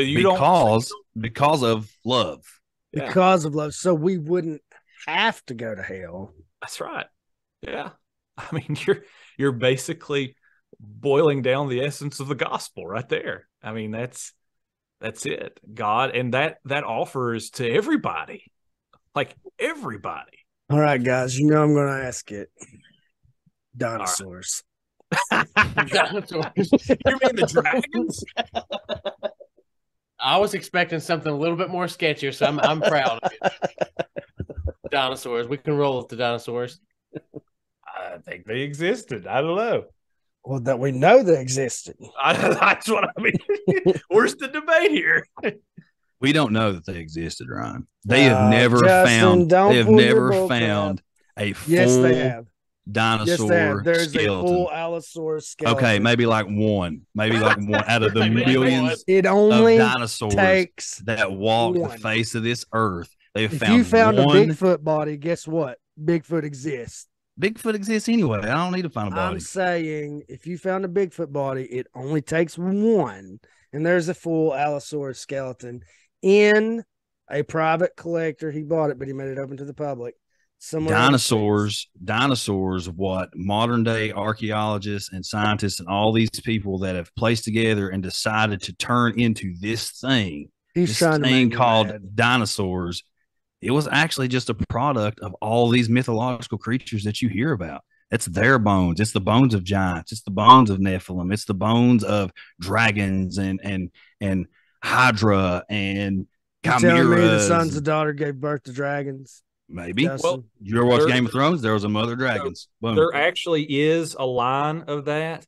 because of love. Because of love. So we wouldn't have to go to hell. That's right. Yeah. I mean, you're basically boiling down the essence of the gospel right there. I mean, that's it. God, and that offers to everybody, like everybody. All right, guys, I'm going to ask it. Dinosaurs. Dinosaurs. You mean the dragons? I was expecting something a little bit more sketchier, so I'm proud of it. Dinosaurs. We can roll with the dinosaurs. I think they existed. I don't know. Well, that we know they existed. That's what I mean. Where's the debate here? We don't know that they existed, Ryan. They have never found. They have never found a full dinosaur There's skeleton. A full Allosaurus skeleton. Okay, maybe like one out of the millions it only of dinosaurs takes that walk the face of this earth. They have if found you found one. a Bigfoot body, guess what? Bigfoot exists. Bigfoot exists anyway. I don't need to find a body. I'm saying if you found a Bigfoot body, it only takes one, and there's a full Allosaurus skeleton in a private collector. He bought it, but he made it open to the public. Dinosaurs, what modern day archaeologists and scientists and all these people that have placed together and decided to turn into this thing, called dinosaurs. It was actually just a product of all these mythological creatures that you hear about. It's their bones. It's the bones of giants. It's the bones of Nephilim. It's the bones of dragons and Hydra and chimeras. Telling me the sons of daughter gave birth to dragons. Maybe. Well, you ever watch Game of Thrones? There was a mother dragons. There actually is a line of that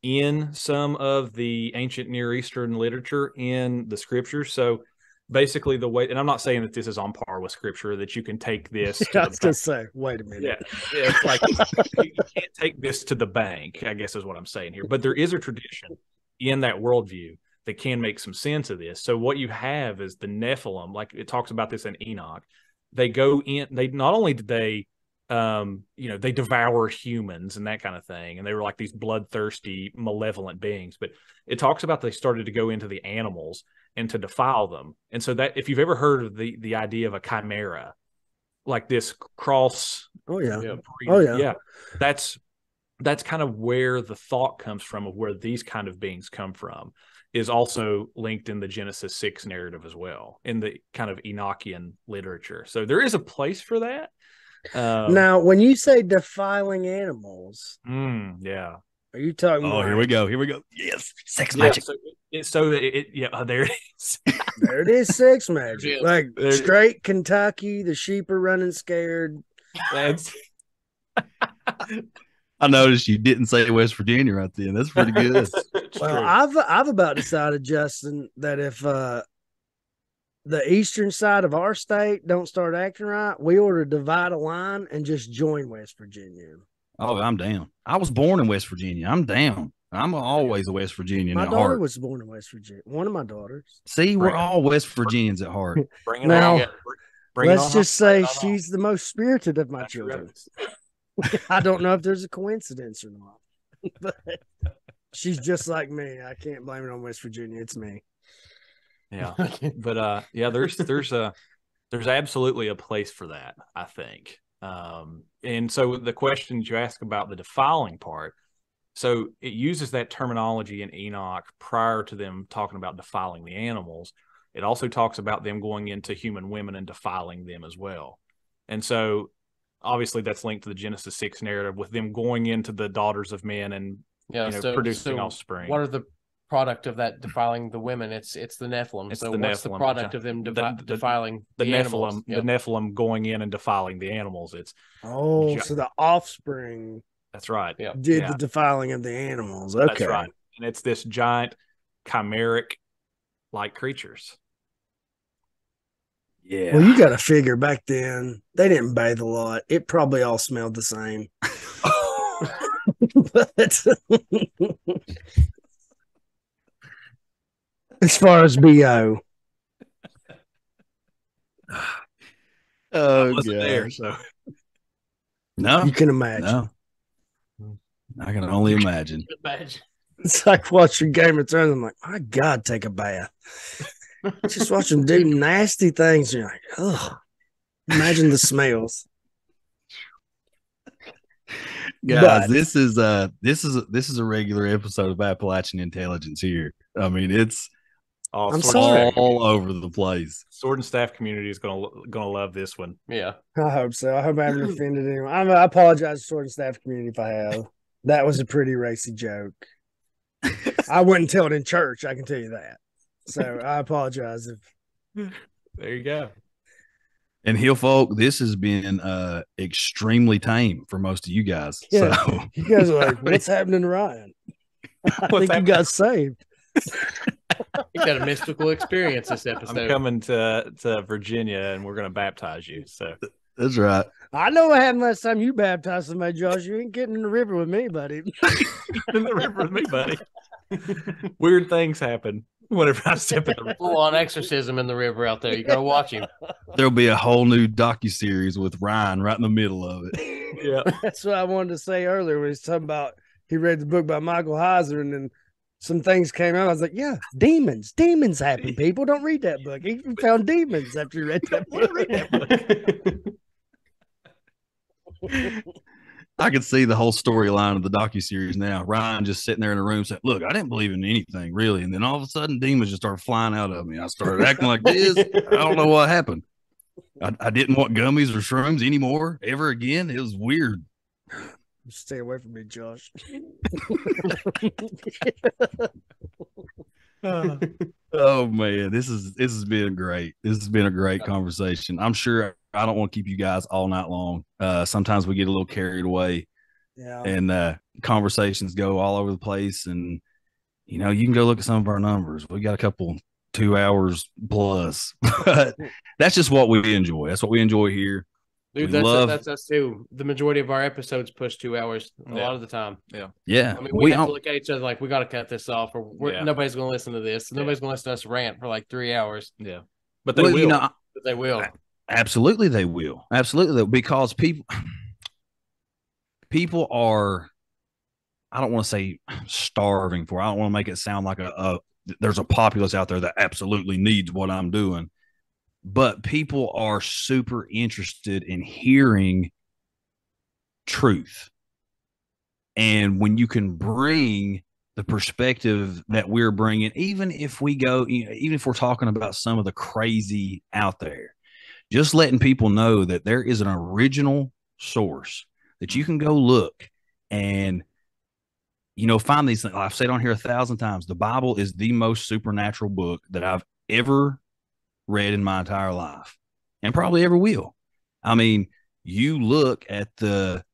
in some of the ancient Near Eastern literature in the scriptures. So basically the way, and I'm not saying that this is on par with scripture, that you can take this. I was going to say, wait a minute. Yeah, it's like you can't take this to the bank, I guess is what I'm saying here. But there is a tradition in that worldview that can make some sense of this. So what you have is the Nephilim, like it talks about this in Enoch. They go in, they not only did they, they devour humans and that kind of thing. And they were like these bloodthirsty, malevolent beings, but it talks about they started to go into the animals and to defile them. And so that, if you've ever heard of the idea of a chimera, like this cross. Oh yeah. Yeah. Oh yeah. Yeah. That's kind of where the thought comes from, of where these kind of beings come from, is also linked in the Genesis 6 narrative as well, in the kind of Enochian literature. So there is a place for that. Now, when you say defiling animals, yeah. are you talking Oh, about, here we go. Here we go. Yes. Sex Yeah, magic. there it is. there it is, sex magic. Yeah. Like There it is. straight Kentucky, the sheep are running scared. That's I noticed you didn't say West Virginia right then. That's pretty good. it's Well, true. I've about decided, Justin, that if the eastern side of our state don't start acting right, we ought to divide a line and just join West Virginia. Oh, I'm down. I was born in West Virginia. I'm down. I'm always a West Virginian My at daughter heart. was born in West Virginia. One of my daughters. See, we're Right. all West Virginians at heart. Bring it Now, on. Bring it Let's on just home. say Bring it on home. she's the most spirited of my That's children. right. I don't know if there's a coincidence or not, but she's just like me. I can't blame it on West Virginia. It's me. Yeah. But yeah, there's absolutely a place for that, I think. And so the questions you ask about the defiling part, so it uses that terminology in Enoch prior to them talking about defiling the animals. It also talks about them going into human women and defiling them as well. And so obviously that's linked to the Genesis 6 narrative, with them going into the daughters of men and Yeah, producing offspring. What are the product of that defiling the women? It's the Nephilim. It's so the what's the Nephilim, product yeah. of them The defiling the animals? Nephilim, Yep. the Nephilim going in and defiling the animals. Oh, Ja- so the offspring That's right. Yeah. did Yeah. the defiling of the animals. Okay. That's right. And it's this giant chimeric like creatures. Yeah. Well, you got to figure back then they didn't bathe a lot. It probably all smelled the same. But as far as BO, Oh, Wasn't there, gosh. so No. you can imagine. No. I can only imagine. Imagine. It's like watching Game of Thrones. I'm like, my God, take a bath. Just watch them do nasty things. And you're like, oh, imagine the smells. Guys, But- this is a regular episode of Appalachian Intelligence here. I mean, it's I'm Sword, sorry. and Staff, all over the place. Sword and Staff community is gonna love this one. Yeah. I hope so. I hope I haven't offended anyone. I apologize to Sword and Staff community if I have. That was a pretty racy joke. I wouldn't tell it in church. I can tell you that. So I apologize if There you go. And Hill folk, this has been extremely tame for most of you guys. Yeah. So you guys are like, what's happening to Ryan? I think you got saved. You got a mystical experience this I'm episode. coming to Virginia and we're gonna baptize you. So that's right. I know what happened last time you baptized somebody, Josh. You ain't getting in the river with me, buddy. in the river with me, buddy. Weird things happen whenever I step in the river. Full on exorcism in the river out there. You gotta watch him. There'll be a whole new docuseries with Ryan right in the middle of it. Yeah. That's what I wanted to say earlier when he's talking about he read the book by Michael Heiser and then some things came out. I was like, yeah, demons. Demons happen, people. Don't read that book. He found demons after he read that book. I could see the whole storyline of the docuseries now. Ryan just sitting there in a room saying, look, I didn't believe in anything really. And then all of a sudden demons just started flying out of me. I started acting like this. I don't know what happened. I didn't want gummies or shrooms anymore ever again. It was weird. Stay away from me, Josh. Oh man, this has been great. This has been a great conversation. I'm sure I don't want to keep you guys all night long. Sometimes we get a little carried away Yeah. and conversations go all over the place. And you know, you can go look at some of our numbers. We got a couple 2 hours plus, but that's just what we enjoy. That's what we enjoy here. Dude, We love- that's us too. The majority of our episodes push 2 hours a Yeah. lot of the time. Yeah, I mean, we have don't- to look at each other like we got to cut this off, or Yeah. nobody's going to listen to this. Yeah. Nobody's going to listen to us rant for like 3 hours. Yeah. But they well, will. you know, But they will. absolutely they will. Absolutely, they will, because people are, I don't want to say starving for. I don't want to make it sound like a there's a populace out there that absolutely needs what I'm doing. But people are super interested in hearing truth. And when you can bring the perspective that we're bringing, even if we go, even if we're talking about some of the crazy out there, just letting people know that there is an original source that you can go look and, find these things. I've said on here 1,000 times, the Bible is the most supernatural book that I've ever read in my entire life and probably ever will. I mean, you look at the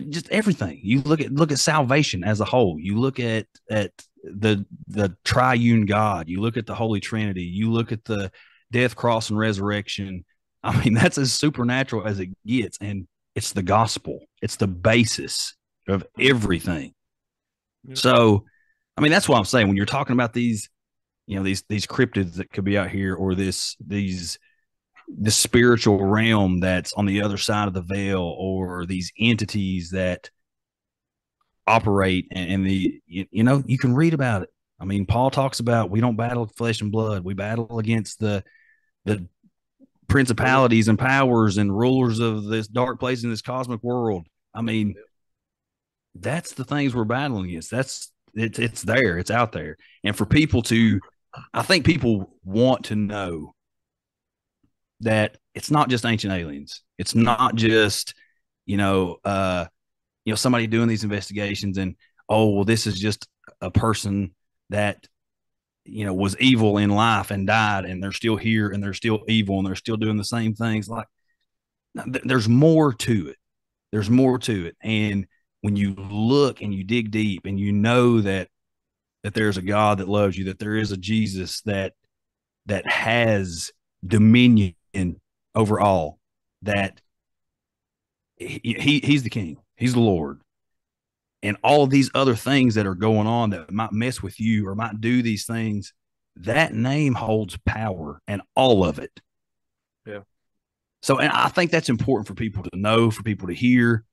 just everything. You look at salvation as a whole. You look at the triune God. You look at the Holy Trinity. You look at the death, cross, and resurrection. I mean, that's as supernatural as it gets, and it's the gospel. It's the basis of everything. Yep. So, I mean, that's what I'm saying. When you're talking about these, these cryptids that could be out here, or the spiritual realm that's on the other side of the veil, or these entities that operate, and you can read about it. I mean, Paul talks about, we don't battle flesh and blood. We battle against the principalities and powers and rulers of this dark place in this cosmic world. I mean, that's the things we're battling against. It's there, it's out there. And for people I think people want to know that it's not just ancient aliens. It's not just, somebody doing these investigations and, oh, well, this is just a person that, was evil in life and died, and they're still here and they're still evil and they're still doing the same things. Like, there's more to it. There's more to it. And when you look and you dig deep and you know that there's a God that loves you, that there is a Jesus that has dominion over all, that he's the king, he's the Lord, and all of these other things that are going on that might mess with you or might do these things, that name holds power, and all of it. Yeah. So, and I think that's important for people to know, for people to hear,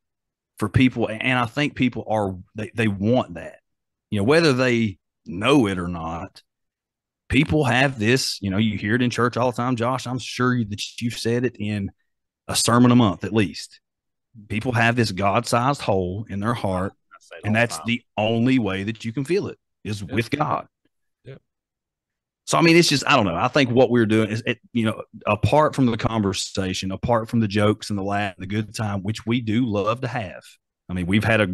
for people. And I think people they want that, whether they know it or not. People have this, you hear it in church all the time. Josh, I'm sure that you've said it in a sermon a month, at least. People have this God-sized hole in their heart, and that's the only way that you can feel it is with God. Yeah. So, I mean, it's just, I don't know. I think what we're doing is, apart from the conversation, apart from the jokes and the laugh, the good time, which we do love to have. I mean,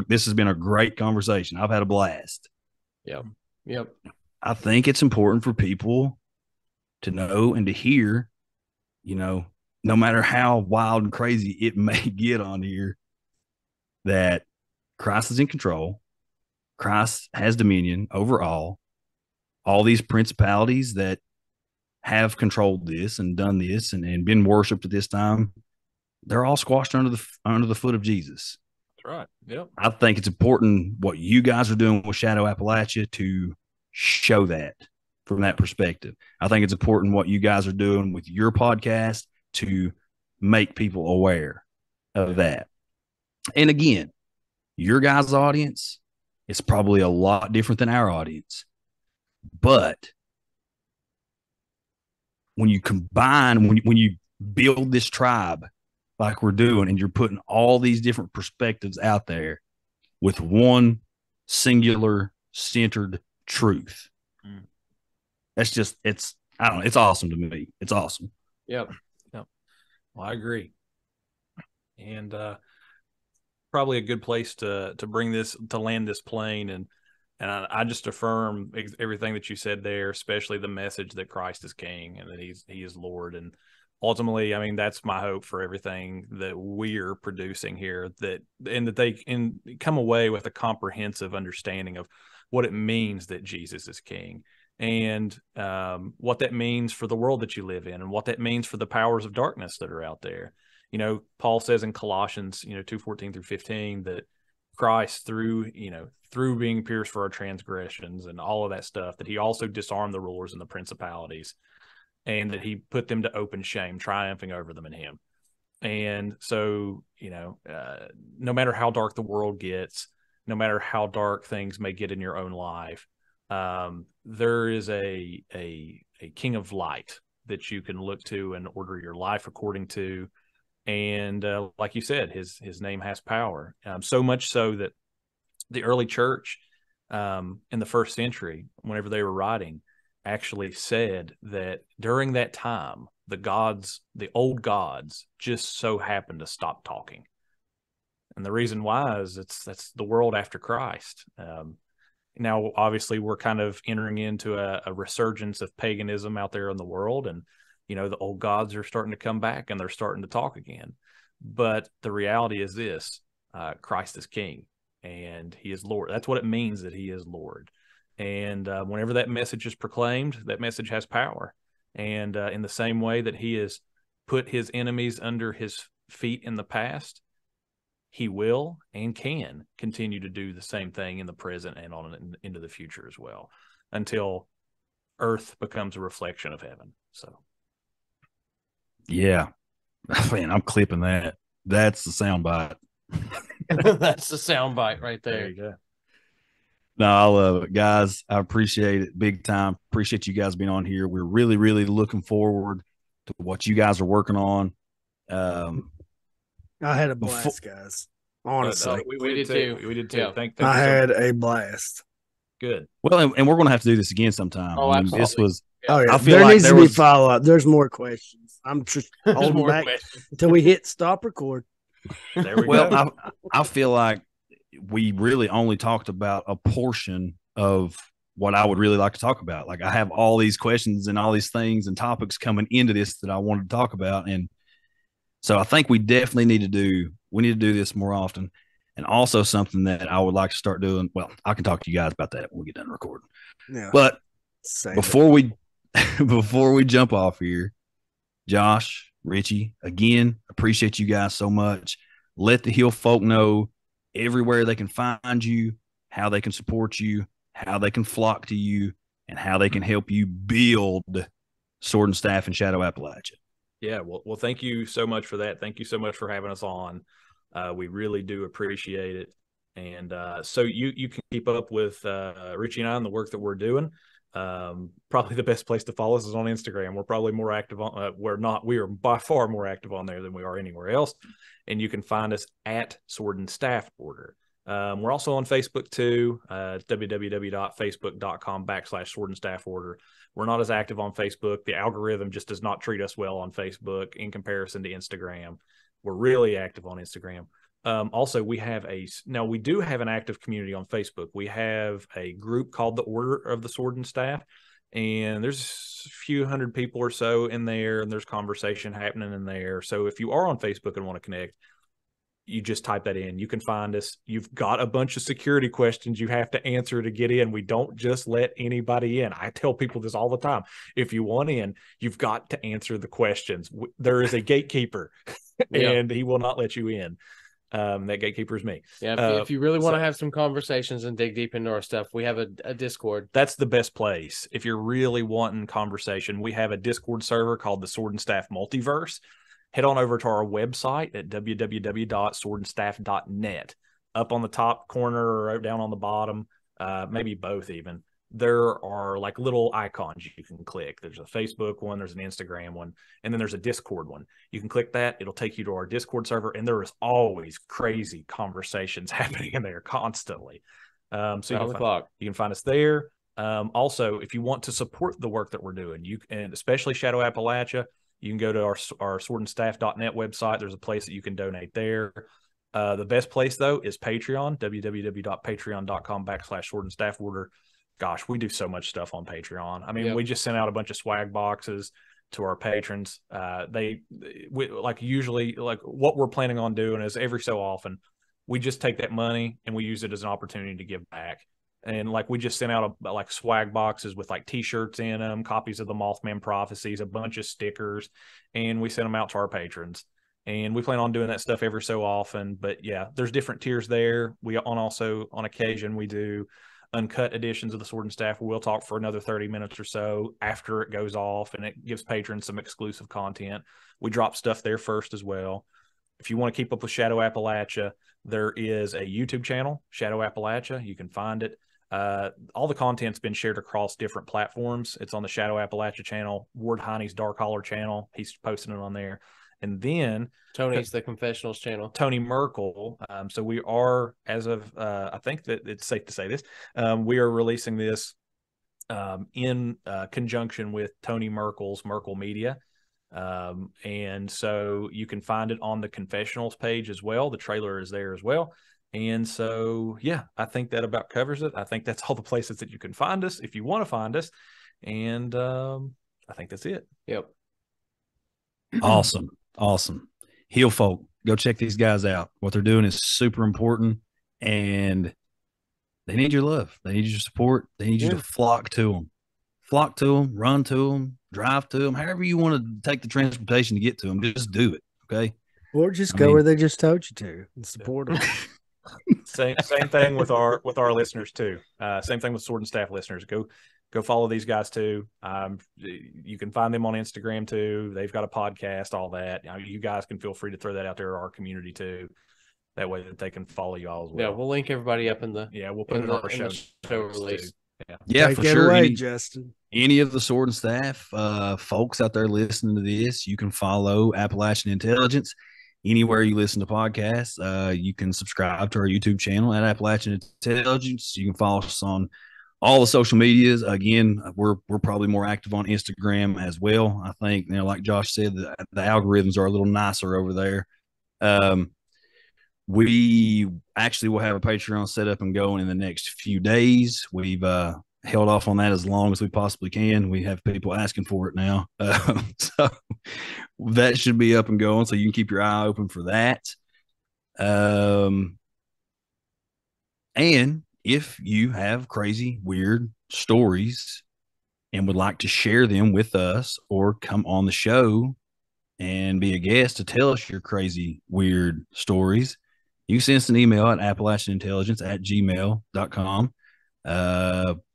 this has been a great conversation. I've had a blast. Yep. Yep. I think it's important for people to know and to hear, no matter how wild and crazy it may get on here, that Christ is in control. Christ has dominion over all these principalities that have controlled this and done this and been worshiped at this time. They're all squashed under the foot of Jesus. That's right. Yep. I think it's important what you guys are doing with Shadow Appalachia to show that from that perspective. I think it's important what you guys are doing with your podcast to make people aware of that. And again, your guys' audience is probably a lot different than our audience. But when you combine, when you build this tribe like we're doing, and you're putting all these different perspectives out there with one singular centered truth, that's just, I don't know, it's awesome to me. It's awesome. Yep. Well, I agree. And probably a good place to bring this, to land this plane. And I just affirm everything that you said there, especially the message that Christ is King and that he is Lord. And ultimately, I mean, that's my hope for everything that we're producing here, that they can come away with a comprehensive understanding of what it means that Jesus is King, and what that means for the world that you live in, and what that means for the powers of darkness that are out there. Paul says in Colossians, 2:14 through 15, that Christ, through being pierced for our transgressions and all of that stuff, that he also disarmed the rulers and the principalities, and that he put them to open shame, triumphing over them in him. And so, no matter how dark the world gets, no matter how dark things may get in your own life, there is a king of light that you can look to and order your life according to. And like you said, his name has power, so much so that the early church in the first century, whenever they were writing, actually said that during that time, the old gods, just so happened to stop talking. And the reason why is that's the world after Christ. Now, obviously, we're kind of entering into a resurgence of paganism out there in the world. And, the old gods are starting to come back and they're starting to talk again. But the reality is this, Christ is king and he is Lord. That's what it means that he is Lord. And whenever that message is proclaimed, that message has power. And in the same way that he has put his enemies under his feet in the past, he will and can continue to do the same thing in the present and into the future as well, until earth becomes a reflection of heaven. So, yeah, man, I'm clipping that. That's the soundbite. That's the soundbite right there. there you go. No, I love it, guys. I appreciate it big time. Appreciate you guys being on here. We're really, really looking forward to what you guys are working on. I had a blast, guys. Honestly, we did too. We did too. Yeah. Thank I you so had much. a blast. Good. Well, and we're going to have to do this again sometime. Oh, absolutely. This was, Oh yeah, I feel there like needs there to be was- follow up. There's more questions. I'm just There's holding more back questions. until we hit stop record. There we go. well, I feel like we really only talked about a portion of what I would really like to talk about. Like I have all these questions and all these things and topics coming into this that I wanted to talk about. And so I think we definitely need to do this more often. And also something that I would like to start doing. Well, I can talk to you guys about that when we get done recording. Yeah. But Same. before we jump off here, Josh, Richie, again, appreciate you guys so much. Let the Hill folk know everywhere they can find you, how they can support you, how they can flock to you, and how they can help you build Sword and Staff in Shadow Appalachia. Yeah, well, thank you so much for that. Thank you so much for having us on. We really do appreciate it. And so you can keep up with Richie and I and the work that we're doing. Probably the best place to follow us is on Instagram. We're probably more active on we are by far more active on there than we are anywhere else. And you can find us at Sword and Staff Order. We're also on Facebook too, www.facebook.com/Sword and Staff Order. We're not as active on Facebook. The algorithm just does not treat us well on Facebook in comparison to Instagram. We're really active on Instagram. Also, we do have an active community on Facebook. We have a group called the Order of the Sword and Staff, and there's a few hundred people or so in there, and there's conversation happening in there. So if you are on Facebook and want to connect, you just type that in. You can find us. You've got a bunch of security questions you have to answer to get in. We don't just let anybody in. I tell people this all the time. If you want in, you've got to answer the questions. There is a gatekeeper, and he will not let you in. That gatekeeper is me. Yeah, if you really want to have some conversations and dig deep into our stuff, we have a Discord. That's the best place. If you're really wanting conversation, we have a Discord server called the Sword and Staff Multiverse. Head on over to our website at www.swordandstaff.net. Up on the top corner or down on the bottom, maybe both even, there are like little icons you can click. There's a Facebook one, there's an Instagram one, and then there's a Discord one. You can click that. It'll take you to our Discord server, and there is always crazy conversations happening in there constantly. So you can find us there. Also, if you want to support the work that we're doing, and especially Shadow Appalachia, you can go to our swordandstaff.net website. There's a place that you can donate there. The best place, though, is Patreon, www.patreon.com/swordandstafforder. Gosh, we do so much stuff on Patreon. I mean, we just sent out a bunch of swag boxes to our patrons. Usually what we're planning on doing is every so often, we just take that money and we use it as an opportunity to give back. And we just sent out swag boxes with T-shirts in them, copies of the Mothman Prophecies, a bunch of stickers, and we sent them out to our patrons. And we plan on doing that stuff every so often. But yeah, there's different tiers there. Also on occasion we do uncut editions of the Sword and Staff. We'll talk for another 30 minutes or so after it goes off, and it gives patrons some exclusive content. We drop stuff there first as well. if you want to keep up with Shadow Appalachia, there is a YouTube channel, Shadow Appalachia. You can find it. All the content's been shared across different platforms. It's on the Shadow Appalachia channel, Ward Heine's Dark Holler channel. He's posting it on there. And then Tony's the Confessionals channel. Tony Merkel. So we are, as of I think that it's safe to say this, we are releasing this in conjunction with Tony Merkel's Merkel Media. And so you can find it on the Confessionals page as well. The trailer is there as well. And so, yeah, I think that about covers it. I think that's all the places that you can find us if you want to find us. And I think that's it. Yep. Awesome. Heel folk, go check these guys out. What they're doing is super important, and they need your love. They need your support. They need you to flock to them. Flock to them, run to them, drive to them, however you want to take the transportation to get to them. Just do it, okay? Or just go where they just told you to and support them. Same thing with our listeners too. Same thing with Sword and Staff listeners. Go follow these guys too. You can find them on Instagram too. They've got a podcast, all that. You guys can feel free to throw that out there to our community too. That way that they can follow y'all as well. Yeah, we'll link everybody up in the we'll put it in our show release. Yeah, Take for it sure. away, Justin. Any of the Sword and Staff folks out there listening to this, you can follow Appalachian Intelligence anywhere you listen to podcasts. You can subscribe to our YouTube channel at Appalachian Intelligence. You can follow us on all the social medias. Again, we're probably more active on Instagram as well. I think, like Josh said, the algorithms are a little nicer over there. We actually will have a Patreon set up and going in the next few days. We've held off on that as long as we possibly can. We have people asking for it now. So that should be up and going. So you can keep your eye open for that. And if you have crazy, weird stories and would like to share them with us or come on the show and be a guest to tell us your crazy, weird stories, you can send us an email at appalachianintelligence@gmail.com.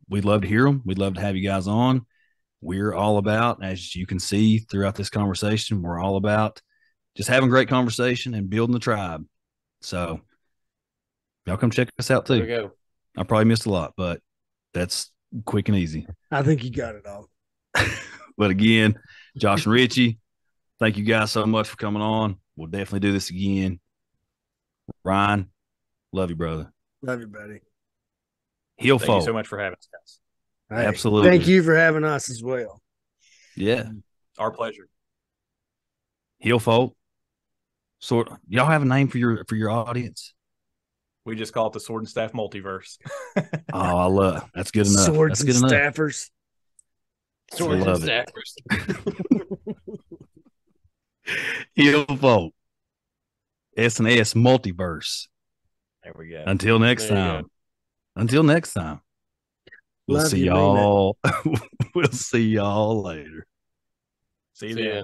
We'd love to hear them. We'd love to have you guys on. We're all about, as you can see throughout this conversation, we're all about just having great conversation and building the tribe. So y'all come check us out too. There we go. I probably missed a lot, but that's quick and easy. I think you got it all. But again, Josh and Richie, thank you guys so much for coming on. We'll definitely do this again. Ryan, love you, brother. Love you, buddy. Heel Thank folk. you so much for having us, guys. Hey, Absolutely. Thank you for having us as well. Yeah. Our pleasure. Heel folk. Y'all have a name for your audience? We just call it the Sword and Staff Multiverse. Oh, I love that's good enough. Swords That's good and enough. staffers. Swords and love it. staffers. Heel folk. S&S Multiverse. There we go. Until next There you time. Until next time. We'll Love see you, mean it. y'all. We'll see y'all later. See you See then. ya.